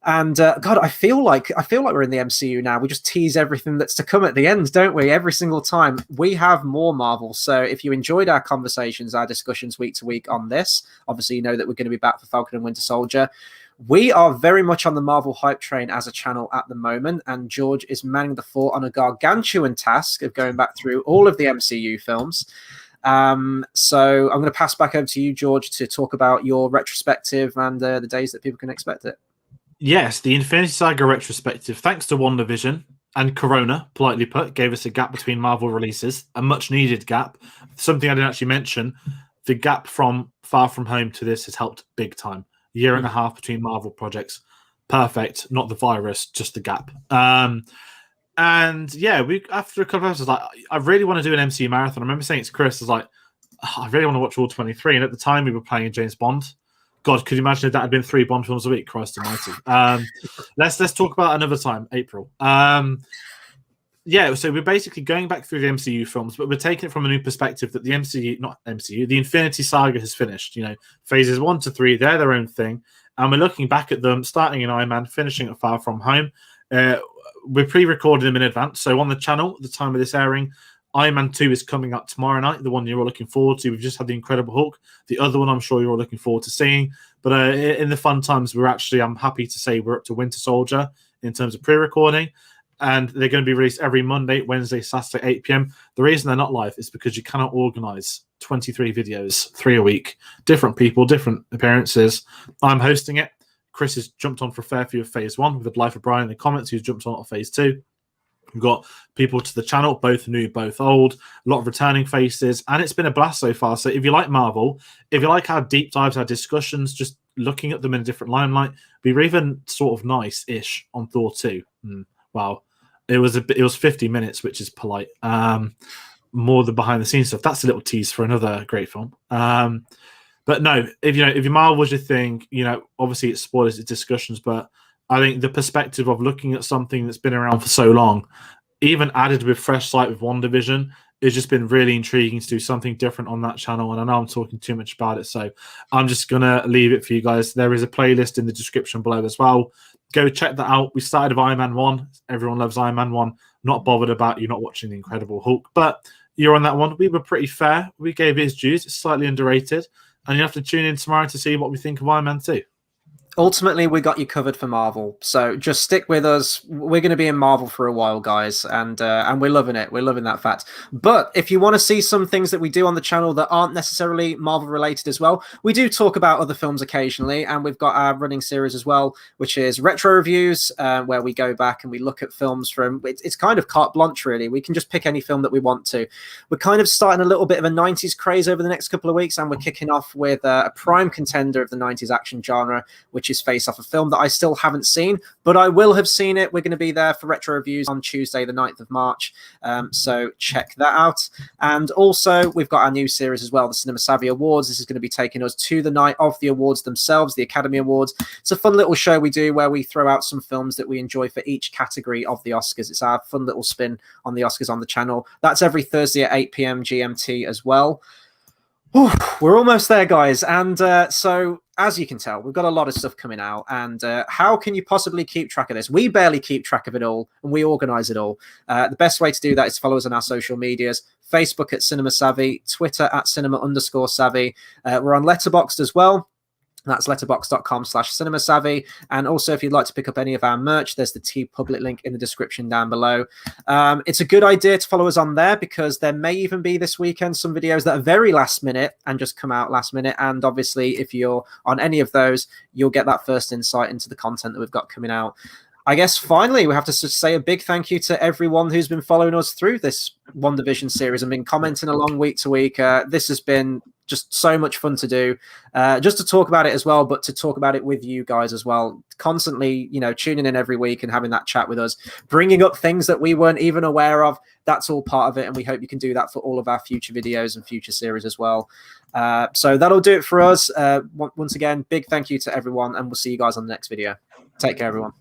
A: And God, I feel like we're in the MCU now. We just tease everything that's to come at the end, don't we? Every single time. We have more Marvel. So if you enjoyed our conversations, our discussions week to week on this, obviously you know that we're going to be back for Falcon and Winter Soldier. We are very much on the Marvel hype train as a channel at the moment, and George is manning the fort on a gargantuan task of going back through all of the MCU films. So I'm going to pass back over to you, George, to talk about your retrospective and the days that people can expect it.
B: Yes, the Infinity Saga retrospective, thanks to WandaVision and Corona, politely put, gave us a gap between Marvel releases, a much-needed gap. Something I didn't actually mention, the gap from Far From Home to this has helped big time. A year and a half between Marvel projects. Perfect. Not the virus, just the gap. And yeah, we after a couple of episodes, I really want to do an MCU marathon. I remember saying it to Chris, I was like, I really want to watch all 23. And at the time, we were playing James Bond. God, could you imagine if that had been 3 Bond films a week? Christ almighty. Let's talk about another time, April. Yeah, so we're basically going back through the MCU films, but we're taking it from a new perspective that the the Infinity Saga has finished. Phases 1 to 3, they're their own thing. And we're looking back at them, starting in Iron Man, finishing at Far From Home. We're pre-recording them in advance. So on the channel, at the time of this airing, Iron Man 2 is coming up tomorrow night, the one you're all looking forward to. We've just had The Incredible Hulk. The other one I'm sure you're all looking forward to seeing. But in the fun times, I'm happy to say we're up to Winter Soldier in terms of pre-recording. And they're going to be released every Monday, Wednesday, Saturday, 8 p.m. The reason they're not live is because you cannot organize 23 videos, 3 a week, different people, different appearances. I'm hosting it. Chris has jumped on for a fair few of Phase 1 with Life of Brian in the comments, who's jumped on Phase 2. We've got people to the channel, both new, both old, a lot of returning faces, and it's been a blast so far. So if you like Marvel, if you like our deep dives, our discussions, just looking at them in a different limelight, we were even sort of nice-ish on Thor 2. Wow. It was 50 minutes, which is polite. More than behind the scenes stuff. That's a little tease for another great film. But no, if your Marvel was your thing, obviously it's spoilers, it's discussions, but I think the perspective of looking at something that's been around for so long, even added with fresh sight with WandaVision, it's just been really intriguing to do something different on that channel. And I know I'm talking too much about it, so I'm just going to leave it for you guys. There is a playlist in the description below as well. Go check that out. We started with Iron Man 1. Everyone loves Iron Man 1. Not bothered about you not watching The Incredible Hulk, but you're on that one. We were pretty fair. We gave it his dues. It's slightly underrated. And you have to tune in tomorrow to see what we think of Iron Man 2.
A: Ultimately, we got you covered for Marvel, so just stick with us. We're going to be in Marvel for a while, guys, and we're loving it. We're loving that fact. But if you want to see some things that we do on the channel that aren't necessarily Marvel related as well, we do talk about other films occasionally, and we've got our running series as well, which is retro reviews, where we go back and we look at films from. It's kind of carte blanche, really. We can just pick any film that we want to. We're kind of starting a little bit of a 90s craze over the next couple of weeks, and we're kicking off with a prime contender of the 90s action genre, which is Face Off, a film that I still haven't seen, but I will have seen it. We're going to be there for retro reviews on Tuesday, the 9th of March. So check that out. And also, we've got our new series as well, the Cinema Savvy Awards. This is going to be taking us to the night of the awards themselves, the Academy Awards. It's a fun little show we do where we throw out some films that we enjoy for each category of the Oscars. It's our fun little spin on the Oscars on the channel. That's every Thursday at 8 p.m. GMT as well. Ooh, we're almost there, guys. And so, as you can tell, we've got a lot of stuff coming out. And how can you possibly keep track of this? We barely keep track of it all, and we organize it all. The best way to do that is to follow us on our social medias. Facebook at Cinema Savvy, Twitter at Cinema_Savvy. We're on Letterboxd as well. That's letterboxd.com/cinemasavvy. And also, if you'd like to pick up any of our merch, there's the TeePublic link in the description down below. It's a good idea to follow us on there because there may even be this weekend some videos that are very last minute and just come out last minute. And obviously, if you're on any of those, you'll get that first insight into the content that we've got coming out. I guess finally, we have to say a big thank you to everyone who's been following us through this WandaVision series and been commenting along week to week. This has been just so much fun to do, just to talk about it as well, but to talk about it with you guys as well. Constantly, tuning in every week and having that chat with us, bringing up things that we weren't even aware of. That's all part of it, and we hope you can do that for all of our future videos and future series as well. So that'll do it for us. Once again, big thank you to everyone, and we'll see you guys on the next video. Take care, everyone.